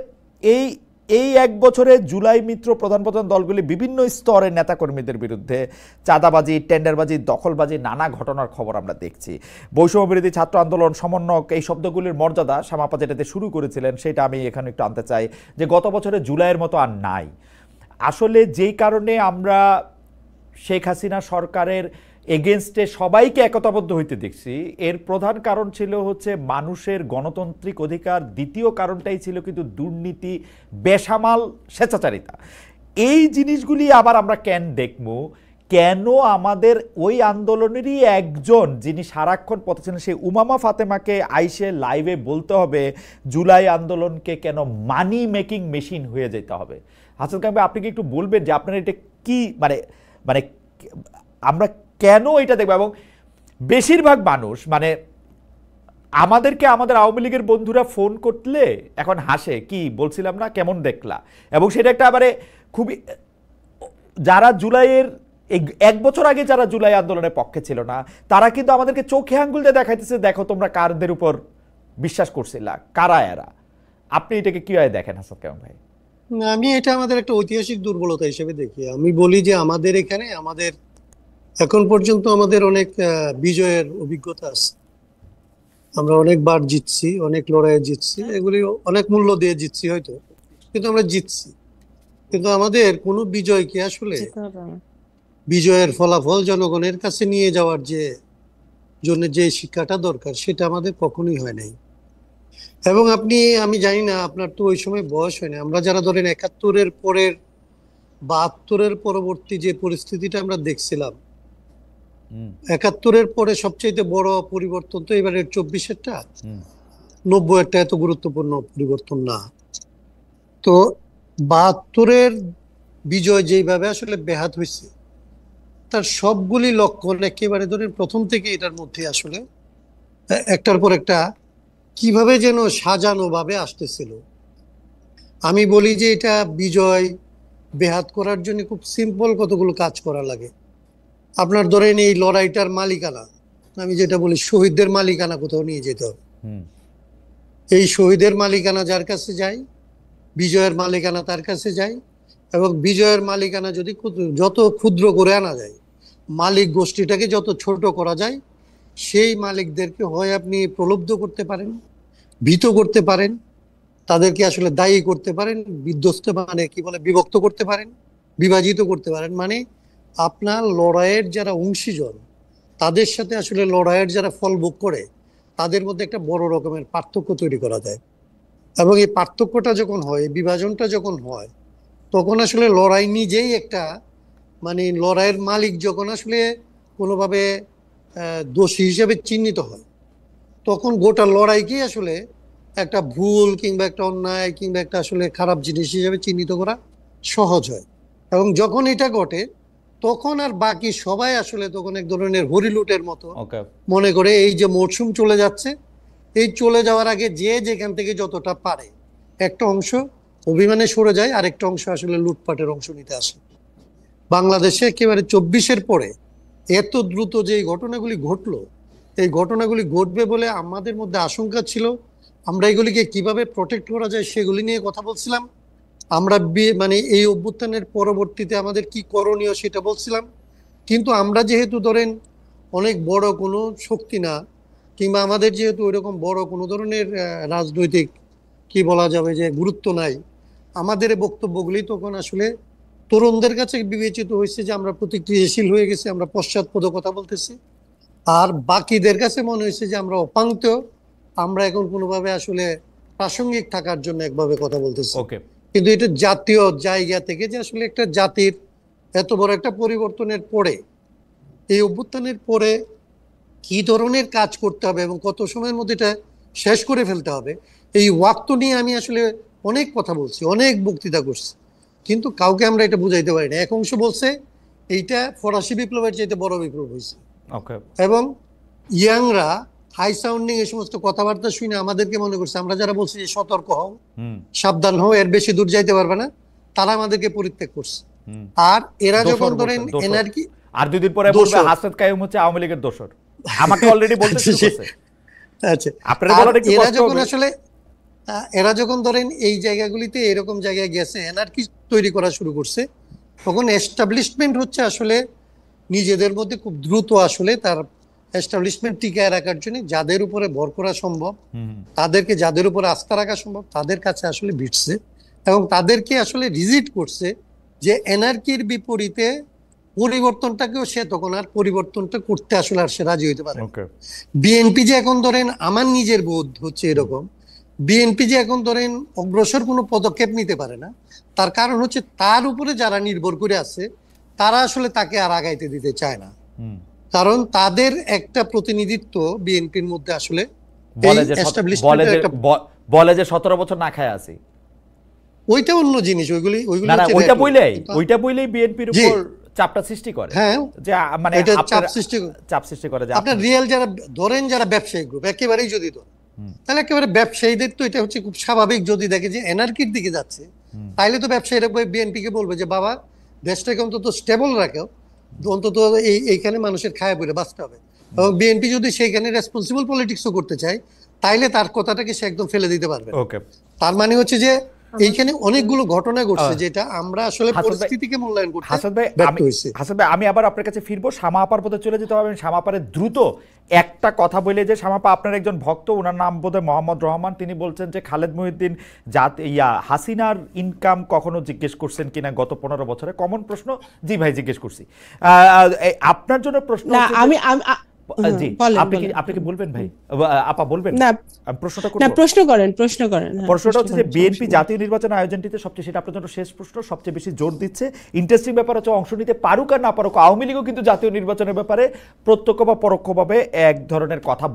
এই এক বছরে জুলাই মিত্র প্রধান দলগুলি বিভিন্ন স্তরের নেতাকর্মীদের বিরুদ্ধে চাঁদাবাজি, টেন্ডারবাজি, দখলবাজি, নানা ঘটনার খবর আমরা দেখছি। বৈষম্য বিরোধী ছাত্র আন্দোলন, সমন্বয়ক, এই শব্দগুলির মর্যাদা শামাপা যেটাতে শুরু করেছিলেন সেটা আমি এখানে একটু আনতে চাই যে গত বছরে জুলাইয়ের মতো আর নাই। আসলে যেই কারণে আমরা শেখ হাসিনা সরকারের এগেনস্টে সবাইকে একতাবদ্ধ হইতে দেখছি, এর প্রধান কারণ ছিল হচ্ছে মানুষের গণতান্ত্রিক অধিকার, দ্বিতীয় কারণটাই ছিল কিন্তু দুর্নীতি, বেসামাল স্বেচ্ছাচারিতা। এই জিনিসগুলি আবার আমরা কেন আমাদের ওই আন্দোলনেরই একজন যিনি সারাক্ষণ পথে ছিলেন সেই উমামা ফাতেমাকে আইসে লাইভে বলতে হবে জুলাই আন্দোলনকে কেন মানি মেকিং মেশিন হয়ে যেতে হবে? হাসান কায়েম ভাই, আপনি কি একটু বলবেন যে আপনার এটা কি মানে আমরা কেন এটা দেখবো? এবং বেশিরভাগ মানুষ মানে আমাদেরকে আমাদের আওয়ামী লীগের বন্ধুরা ফোন করলে এখন হাসে, কি বলছিলাম না, কেমন দেখলা, এবং সেটা একটা মানে খুবই, যারা জুলাইয়ের এক বছর আগে যারা জুলাই আন্দোলনের পক্ষে ছিল না তারা কিন্তু আমাদেরকে চোখে আঙ্গুল দিয়ে দেখাইতেছে, দেখো তোমরা কারদের উপর বিশ্বাস করছিলা, কারা এরা। আপনি এটাকে কিভাবে দেখেন হাসান কায়েম ভাই? আমি এটা আমাদের একটা ঐতিহাসিক দুর্বলতা হিসেবে দেখি। আমি বলি যে আমাদের এখানে এখন পর্যন্ত আমাদের অনেক বিজয়ের অভিজ্ঞতা আছে, আমরা অনেকবার জিতছি, অনেক লড়াইয়ে জিতছি, এগুলি অনেক মূল্য দিয়ে জিতছি হয়তো, কিন্তু আমরা জিতছি। কিন্তু আমাদের কোনো বিজয়কে আসলে বিজয়ের ফলাফল জনগণের কাছে নিয়ে যাওয়ার জন্য যে শিক্ষাটা দরকার সেটা আমাদের কখনোই হয় নাই। এবং আমি জানি না, আপনার তো ওই সময় বয়স হয়নি, আমরা যারা ধরেন 71-এর পরের 72-এর পরবর্তী যে পরিস্থিতিটা আমরা দেখছিলাম, 71-এর পরে সবচেয়ে বড় পরিবর্তন তো এবারের 24-এরটা, 90-এরটা এত গুরুত্বপূর্ণ পরিবর্তন না। তো 72-এর বিজয় যেইভাবে আসলে ব্যাহত হয়েছে, তার সবগুলি লক্ষণ একেবারে ধরেন প্রথম থেকে এটার মধ্যে আসলে একটার পর একটা কিভাবে যেন সাজানো ভাবে আসতেছিল। আমি বলি যে এটা বিজয় বেহাত করার জন্য খুব সিম্পল কতগুলো কাজ করা লাগে। আপনার ধরেন এই লড়াইটার মালিকানা, আমি যেটা বলি শহীদদের মালিকানা কোথাও নিয়ে যেতে হবে। এই শহীদের মালিকানা যার কাছে যায়, বিজয়ের মালিকানা তার কাছে যায়, এবং বিজয়ের মালিকানা যদি যত ক্ষুদ্র করে আনা যায়, মালিক গোষ্ঠীটাকে যত ছোট করা যায়, সেই মালিকদেরকে হয় আপনি প্রলুব্ধ করতে পারেন, ভীত করতে পারেন, তাদেরকে আসলে দায়ী করতে পারেন, বিধ্বস্ত মানে কি বলে বিভক্ত করতে পারেন, বিভাজিত করতে পারেন। মানে আপনার লড়াইয়ের যারা অংশীজন, তাদের সাথে আসলে লড়াইয়ের যারা ফল ভোগ করে, তাদের মধ্যে একটা বড় রকমের পার্থক্য তৈরি করা যায়। এবং এই পার্থক্যটা যখন হয়, বিভাজনটা যখন হয়, তখন আসলে লড়াই নিজেই একটা মানে লড়াইয়ের মালিক যখন আসলে কোনোভাবে দোষী হিসেবে চিহ্নিত হয়, তখন গোটা লড়াইকে আসলে একটা ভুল কিংবা একটা অন্যায় কিংবা একটা আসলে খারাপ জিনিস হিসেবে চিহ্নিত করা সহজ হয়। এবং যখন এটা ঘটে, তখন আর বাকি সবাই আসলে তখন এক ধরনের হরিলুটের মতো মনে করে এই যে মরশুম চলে যাচ্ছে, এই চলে যাওয়ার আগে যে যেখান থেকে যতটা পারে একটা অংশ অভিমানে সরে যায়, আরেকটা অংশ আসলে লুটপাটের অংশ নিতে আসে। বাংলাদেশে একেবারে 24-এর পরে এত দ্রুত যে এই ঘটনাগুলি ঘটলো, এই ঘটনাগুলি ঘটবে বলে আমাদের মধ্যে আশঙ্কা ছিল। আমরা এগুলিকে কিভাবে প্রোটেক্ট করা যায় সেগুলি নিয়ে কথা বলছিলাম। আমরা মানে এই অভ্যুত্থানের পরবর্তীতে আমাদের কি করণীয় সেটা বলছিলাম। কিন্তু আমরা যেহেতু ধরেন অনেক বড় কোনো শক্তি না, কিংবা আমাদের যেহেতু ওইরকম বড় কোনো ধরনের রাজনৈতিক কি বলা যাবে যে গুরুত্ব নাই, আমাদের বক্তব্যগুলি তখন আসলে তরুণদের কাছে বিবেচিত হয়েছে যে আমরা প্রতিক্রিয়াশীল হয়ে গেছি, আমরা পশ্চাৎপদ কথা বলতেছি। আর বাকিদের কাছে মনে হয়েছে যে আমরা অপাঙ্ক্ত, আমরা এখন কোনোভাবে আসলে প্রাসঙ্গিক থাকার জন্য একভাবে কথা বলতেছি। কিন্তু এটা জাতীয় জায়গা থেকে যে আসলে একটা জাতির এত বড় একটা পরিবর্তনের পরে, এই অভ্যুত্থানের পরে কি ধরনের কাজ করতে হবে এবং কত সময়ের মধ্যে এটা শেষ করে ফেলতে হবে, এই ওয়াক্ত নিয়ে আমি আসলে অনেক কথা বলছি, অনেক বক্তৃতা করছি, কিন্তু কাউকে আমরা এটা বুঝাইতে পারি না। এক অংশ বলছে এইটা ফরাসি বিপ্লবের চাইতে বড় বিপ্লব হয়েছে, এবং ইয়াংরা হাই সাউন্ডিং এই সমস্ত কথাবার্তা শুনে আমাদেরকে মনে করছে, আমরা যারা বলছি যে সতর্ক হও, সাবধান হও, এর বেশি দূর যাইতে পারবে না, তারা আমাদেরকে পরিত্যাগ করছে। আর এরা যখন ধরেন এনার্কি, আর দুই দিন পরে বলবে হাসনাত কাইয়ুম হচ্ছে আওয়ামী লীগের দোসর, আমাকে অলরেডি বলতে শুরু করছে। আচ্ছা, এরা যখন ধরেন এই জায়গাগুলিতে এরকম জায়গায় গেছে, এনার্কি তৈরি করা শুরু করছে, তখন এস্টাবলিশমেন্ট হচ্ছে আসলে নিজেদের মধ্যে খুব দ্রুত আসলে তার এস্টাবলিশমেন্ট টিকায় রাখার জন্য যাদের উপরে ভর করা সম্ভব, তাদেরকে যাদের উপরে আস্থা রাখা সম্ভব, তাদের কাছে আসলে ভিড়ছে এবং তাদেরকে আসলে রিজিট করছে যে এনার্কির বিপরীতে পরিবর্তনটাকেও সে তখন আর পরিবর্তনটা করতে আসলে আর সে রাজি হইতে পারে। বিএনপি যে এখন ধরেন, আমার নিজের বোধ হচ্ছে এরকম, বিএনপি যে এখন ধরেন অগ্রসর কোনো পদক্ষেপ নিতে পারে না, তার কারণ হচ্ছে তার উপরে যারা নির্ভর করে আছে তারা আসলে তাকে আর আগাইতে দিতে চায় না। কারণ তাদের একটা প্রতিনিধিত্ব বিএনপির মধ্যে আসলে বলে যে 17 বছর না খায় আছি, ওইটা অন্য জিনিস। ওইটা বইলেই বিএনপির উপর চাপটা সৃষ্টি করে। হ্যাঁ, যে মানে চাপ সৃষ্টি করে। আপনার রিয়েল যারা ধরেন, যারা ব্যবসায়ী গ্রুপ একেবারেই যদি ধরেন, তাহলে একেবারে ব্যবসায়ীদের তো এটা হচ্ছে খুব স্বাভাবিক। যদি দেখে যে এনার্কির দিকে যাচ্ছে, তাহলে তো ব্যবসায়ীরা বিএনপি কে বলবে যে বাবা, দেশটাকে অন্তত স্টেবল রাখো, অন্তত এইখানে মানুষের খায় বলে বাঁচতে হবে। এবং বিএনপি যদি সেইখানে রেসপন্সিবল পলিটিক্সও করতে চায়, তাইলে তার কথাটাকে সে একদম ফেলে দিতে পারবে। তার মানে হচ্ছে যে এইখানে অনেকগুলো ঘটনা ঘটছে যেটা আমরা আসলে পরিস্থিতিকে মূল্যায়ন করতে ব্যর্থ হইছি। হাসান ভাই, আমি আবার আপনার কাছে ফিরবো, শামা আপার পথে চলে যেতে হবে। শামা আপারে দ্রুত একটা কথা বলে যে, শামা আপা আপনার একজন ভক্ত, ওনার নাম বোধহয় মোহাম্মদ রহমান, তিনি বলছেন যে খালেদ মহিউদ্দিন হাসিনার ইনকাম কখনো জিজ্ঞেস করছেন কিনা গত 15 বছরে। কমন প্রশ্ন। জি ভাই, জিজ্ঞেস করছি। আপনার জন্য প্রশ্ন, জি, বলেন, আপনি কি বলবেন ভাই? আপা বলবেন? না আমি প্রশ্নটা না, করব। প্রশ্ন করেন হ্যাঁ, প্রশ্নটা হচ্ছে যে করেন, বিএনপি সমস্যা নেই। জাতীয় নির্বাচন আয়োজনটিতে সবচেয়ে, সেটা আপনার জন্য শেষ প্রশ্ন, সবচেয়ে বেশি জোর দিচ্ছে। ইন্টারেস্টিং ব্যাপার হচ্ছে অংশ নিতে পারুক আর না পারুক, আওয়ামী লীগও কিন্তু জাতীয় নির্বাচনের ব্যাপারে প্রত্যক্ষ বা পরোক্ষভাবে এক ধরনের কথা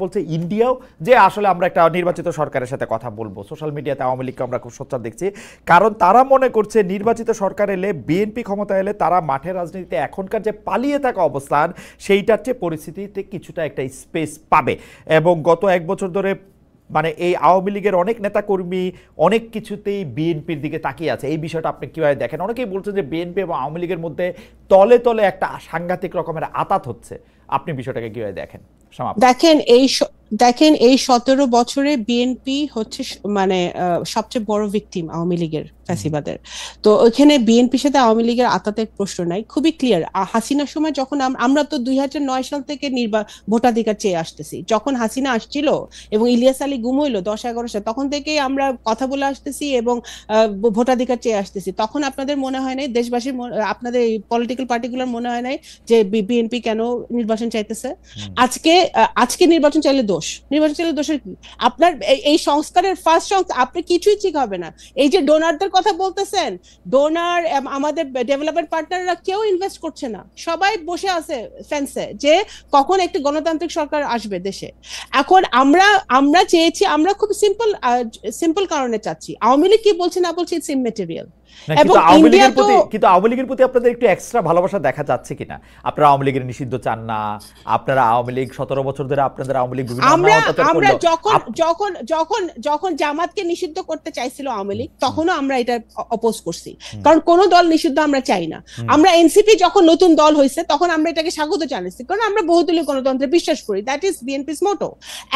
বলছে ইন্ডিয়াও, যে আসলে আমরা একটা নির্বাচিত সরকারের সাথে কথা বলবো। সোশ্যাল মিডিয়াতে আওয়ামী লীগকে আমরা খুব সোচ্চার দেখছি, কারণ তারা মনে করছে নির্বাচিত সরকার এলে, বিএনপি ক্ষমতা এলে, তারা মাঠের রাজনীতিতে এখনকার যে পালিয়ে থাকা অবস্থান, সেইটার চেয়ে পরিস্থিতিতে কিছুটা একটা স্পেস পাবে। এবং গত এক বছর ধরে মানে এই আওয়ামী লীগের অনেক নেতাকর্মী অনেক কিছুতেই বিএনপির দিকে তাকিয়ে আছে। এই বিষয়টা আপনি কিভাবে দেখেন? অনেকেই বলছেন যে বিএনপি এবং আওয়ামী লীগের মধ্যে তলে তলে একটা সাংঘাতিক রকমের আতাত হচ্ছে। আপনি বিষয়টাকে কিভাবে দেখেন? দেখেন এই 17 বছরে বিএনপি হচ্ছে মানে সবচেয়ে বড় ভিকটিম আওয়ামী লীগের ফ্যাসিবাদের। তো ওইখানে বিএনপির সাথে আওয়ামী লীগের আতাতের প্রশ্ন নাই, খুবই ক্লিয়ার। হাসিনার সময় যখন আমরা তো 2009 সাল থেকে ভোটাধিকার চেয়ে আসতেছি, যখন হাসিনা আসছিল এবং ইলিয়াস আলী গুম হইলো 10-11 সাল, তখন থেকেই আমরা কথা বলে আসতেছি এবং ভোটাধিকার চেয়ে আসতেছি। তখন আপনাদের মনে হয় নাই, দেশবাসীর আপনাদের পলিটিক্যাল পার্টিগুলোর মনে হয় নাই যে বিএনপি কেন নির্বাচন চাইতেছে? আজকে নির্বাচন চাইলে দোষের কি? আপনার এই সংস্কারের ফার্স্ট সংস্কার, আপনি কিছুই ঠিক হবে না। এই যে ডোনারদের কথা বলতেছেন, ডোনার আমাদের ডেভেলপমেন্ট পার্টনাররা কেউ ইনভেস্ট করছে না, সবাই বসে আছে ফেন্সে যে কখন একটি গণতান্ত্রিক সরকার আসবে দেশে। এখন আমরা চেয়েছি, আমরা খুব সিম্পল কারণে চাচ্ছি। আওয়ামী লীগ কি বলছে না বলছে ইটস ইমমেটেরিয়াল। এবং ইন্ডিয়া তো, কিন্তু আওয়ামী লীগের প্রতি আপনাদের একটু এক্সট্রা ভালোবাসা দেখা যাচ্ছে কিনা? আপনারা আওয়ামী লীগের নিষিদ্ধ চান না, আপনারা আওয়ামী লীগ 17 বছর ধরে আপনাদের আওয়ামী লীগ বিভিন্ন আমরা যখন জামাতকে নিষিদ্ধ করতে চাইছিল আওয়ামী লীগ, তখনও আমরা এটা অপোজ করছি, কারণ কোন দল নিষিদ্ধ আমরা চাই না। আমরা এনসিপি যখন নতুন দল হয়েছে তখন আমরা এটাকে স্বাগত জানাচ্ছি, কারণ আমরা বহুদলীয় গণতন্ত্রে বিশ্বাস করি, দ্যাট ইজ বিএনপিস মোটো।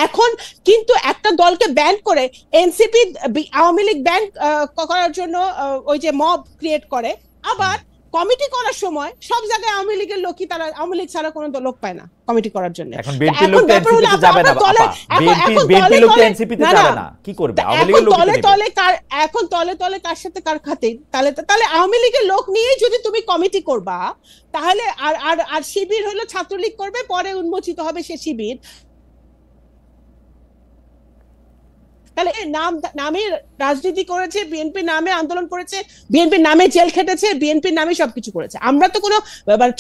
এখন কিন্তু একটা দলকে ব্যান করে এনসিপি আওয়ামী লীগ ব্যান করার জন্য ওই যে মব ক্রিয়েট করে, আবার কমিটি করার সময় সব জায়গায় আওয়ামী লীগের লোকই, তারা আওয়ামী লীগ ছাড়া কোনো লোক পায় না কমিটি করার জন্য। এখন বিএনপি লোক এনসিপিতে যাবে না, বিএনপি লোক এনসিপিতে যাবে না, কি করবে? আওয়ামী লীগের লোক এখন তলে কার সাথে কার খাতে? তাহলে আওয়ামী লীগের লোক নিয়ে যদি তুমি কমিটি করবা, তাহলে আর শিবির হলো ছাত্রলীগ করবে, পরে উন্মোচিত হবে সে শিবির। তাহলে নামে রাজনীতি করেছে, বিএনপি নামে আন্দোলন করেছে, বিএনপির নামে জেল খেটেছে, বিএনপির নামে সবকিছু করেছে। আমরা তো কোনো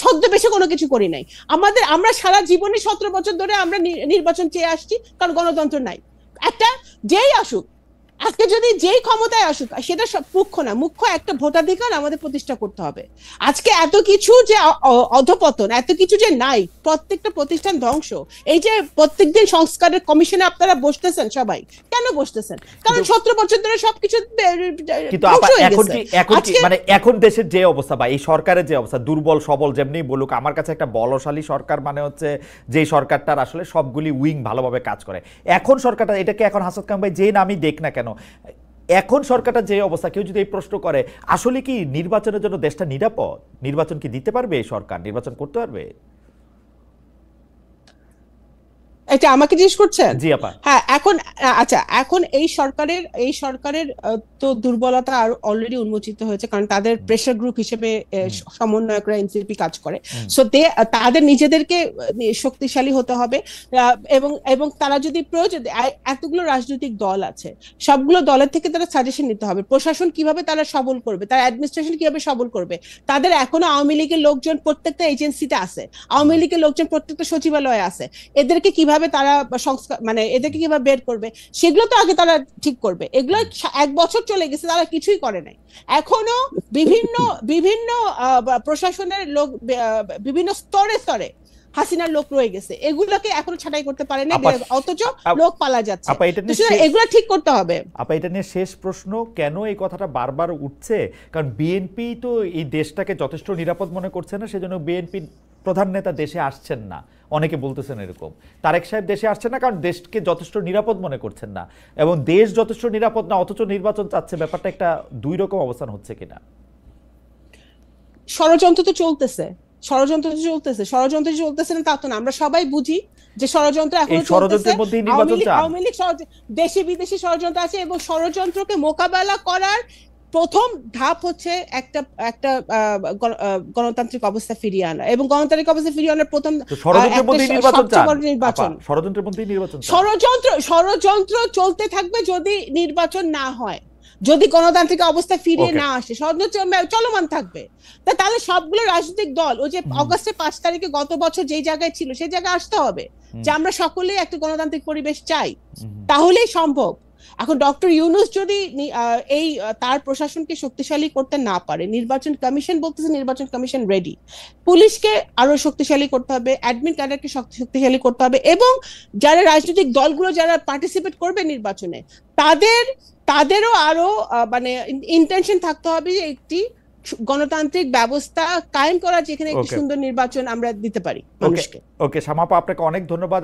ছদ্মবেশে কোনো কিছু করি নাই। আমরা সারা জীবনে 17 বছর ধরে আমরা নির্বাচন চেয়ে আসছি, কারণ গণতন্ত্র নাই। একটা যেই আসুক, আজকে যদি যেই ক্ষমতায় আসুক, সেটা মুখ্য না, মুখ্য একটা ভোটাধিকার আমাদের প্রতিষ্ঠা করতে হবে। আজকে এত কিছু যে অধপতন, এত কিছু যে নাই, প্রত্যেকটা প্রতিষ্ঠান ধ্বংস। এই যে প্রত্যেকদিন সংস্কারের কমিশনে আপনারা বসতেছেন, সবাই কেন বসতেছেন? কারণ 17 বছর ধরে সবকিছু কিন্তু মানে এখন দেশের যে অবস্থা বা এই সরকারের যে অবস্থা, দুর্বল সবল যেমনি বলুক, আমার কাছে একটা বলশালী সরকার মানে হচ্ছে যে সরকারটার আসলে সবগুলি উইং ভালোভাবে কাজ করে। এখন সরকারটা, এটাকে এখন হাসাদ খান ভাই যে নামই দেখ না কেন, এখন সরকারটা যে অবস্থা, কেউ যদি এই প্রশ্ন করে আসলে কি নির্বাচনের জন্য দেশটা নিরাপদ? নির্বাচন কি দিতে পারবে এই সরকার? নির্বাচন করতে পারবে? এটা আমাকে জিজ্ঞেস করছেন? জি আপা। হ্যাঁ, এখন এই সরকারের তো দুর্বলতা আর অলরেডি উন্মোচিত হয়েছে, কারণ তাদের প্রেসার গ্রুপ হিসেবে সমন্বয়করা এনসিপি কাজ করে। সো তাদের নিজেদেরকে শক্তিশালী হতে হবে, এবং তারা যদি প্রয়োজন, এতগুলো রাজনৈতিক দল আছে, সবগুলো দলের থেকে তারা সাজেশন নিতে হবে। প্রশাসন কিভাবে তারা সবল করবে, তার অ্যাডমিনিস্ট্রেশন কিভাবে সবল করবে। তাদের এখনো আওয়ামী লীগের লোকজন প্রত্যেকটা এজেন্সিতে আছে, আওয়ামী লীগের লোকজন প্রত্যেকটা সচিবালয়ে আছে। এদেরকে কিভাবে তারা সংস্কার, মানে এদেরকে কিভাবে বের করবে, সেগুলো তো আগে তারা ঠিক করবে। এগুলো 1 বছর চলে গেছে, তারা কিছুই করে নাই। এখনো বিভিন্ন প্রশাসনের লোক, বিভিন্ন স্তরে হাসিনার লোক রয়ে গেছে, এগুলোকে এখনো ছাঁটাই করতে পারে না, অথচ লোক পালা যাচ্ছে। এগুলো ঠিক করতে হবে। আপা, এটা নিয়ে শেষ প্রশ্ন, কেন এই কথাটা বারবার উঠছে? কারণ বিএনপি তো এই দেশটাকে যথেষ্ট নিরাপদ মনে করছে না, সেজন্য বিএনপি প্রধান নেতা দেশে আসছেন না। অনেকে বলতেছেন এরকম, তারেক সাহেব দেশে আসছেন না কারণ দেশকে যথেষ্ট নিরাপদ মনে করছেন না, এবং দেশ যথেষ্ট নিরাপদ না অথচ নির্বাচন চাচ্ছে। ব্যাপারটা একটা দুই রকম অবস্থান হচ্ছে কিনা? ষড়যন্ত্র চলতেছে না তা তো না, আমরা সবাই বুঝি যে ষড়যন্ত্র এখন চলতেছে। আওয়ামী লীগ দেশি বিদেশি ষড়যন্ত্র আছে, এবং ষড়যন্ত্রকে মোকাবেলা করার প্রথম ধাপ হচ্ছে একটা একটা গণতান্ত্রিক অবস্থা ফিরিয়ে আনা, এবং গণতান্ত্রিক অবস্থা ফিরিয়ে আনার প্রথম ষড়যন্ত্রের মধ্যেই নির্বাচন চান? সবচেয়ে বড় নির্বাচন। ষড়যন্ত্রের মধ্যেই নির্বাচন চান? ষড়যন্ত্র চলতে থাকবে যদি নির্বাচন না হয়, যদি গণতান্ত্রিক অবস্থা ফিরিয়ে না আসে, ষড়যন্ত্র চলমান থাকবে। তাহলে সবগুলো রাজনৈতিক দল ওই যে অগস্টের 5 তারিখে গত বছর যেই জায়গায় ছিল সেই জায়গায় আসতে হবে, যে আমরা সকলেই একটা গণতান্ত্রিক পরিবেশ চাই, তাহলেই সম্ভব। এখন ডক্টর ইউনূস যদি এই তার প্রশাসনকে শক্তিশালী করতে না পারে, নির্বাচন কমিশন বলতেছে নির্বাচন কমিশন রেডি, পুলিশকে আরো শক্তিশালী করতে হবে, অ্যাডমিন ক্যাডারকে শক্তিশালী করতে হবে, এবং যারা রাজনৈতিক দলগুলো যারা পার্টিসিপেট করবে নির্বাচনে তাদেরও আরো মানে ইন্টেনশন থাকতে হবে যে একটি গণতান্ত্রিক ব্যবস্থা কায়েম করা, যেখানে একটি সুন্দর নির্বাচন আমরা দিতে পারি মানুষকে। ওকে শামা আপা, আপনাকে অনেক ধন্যবাদ।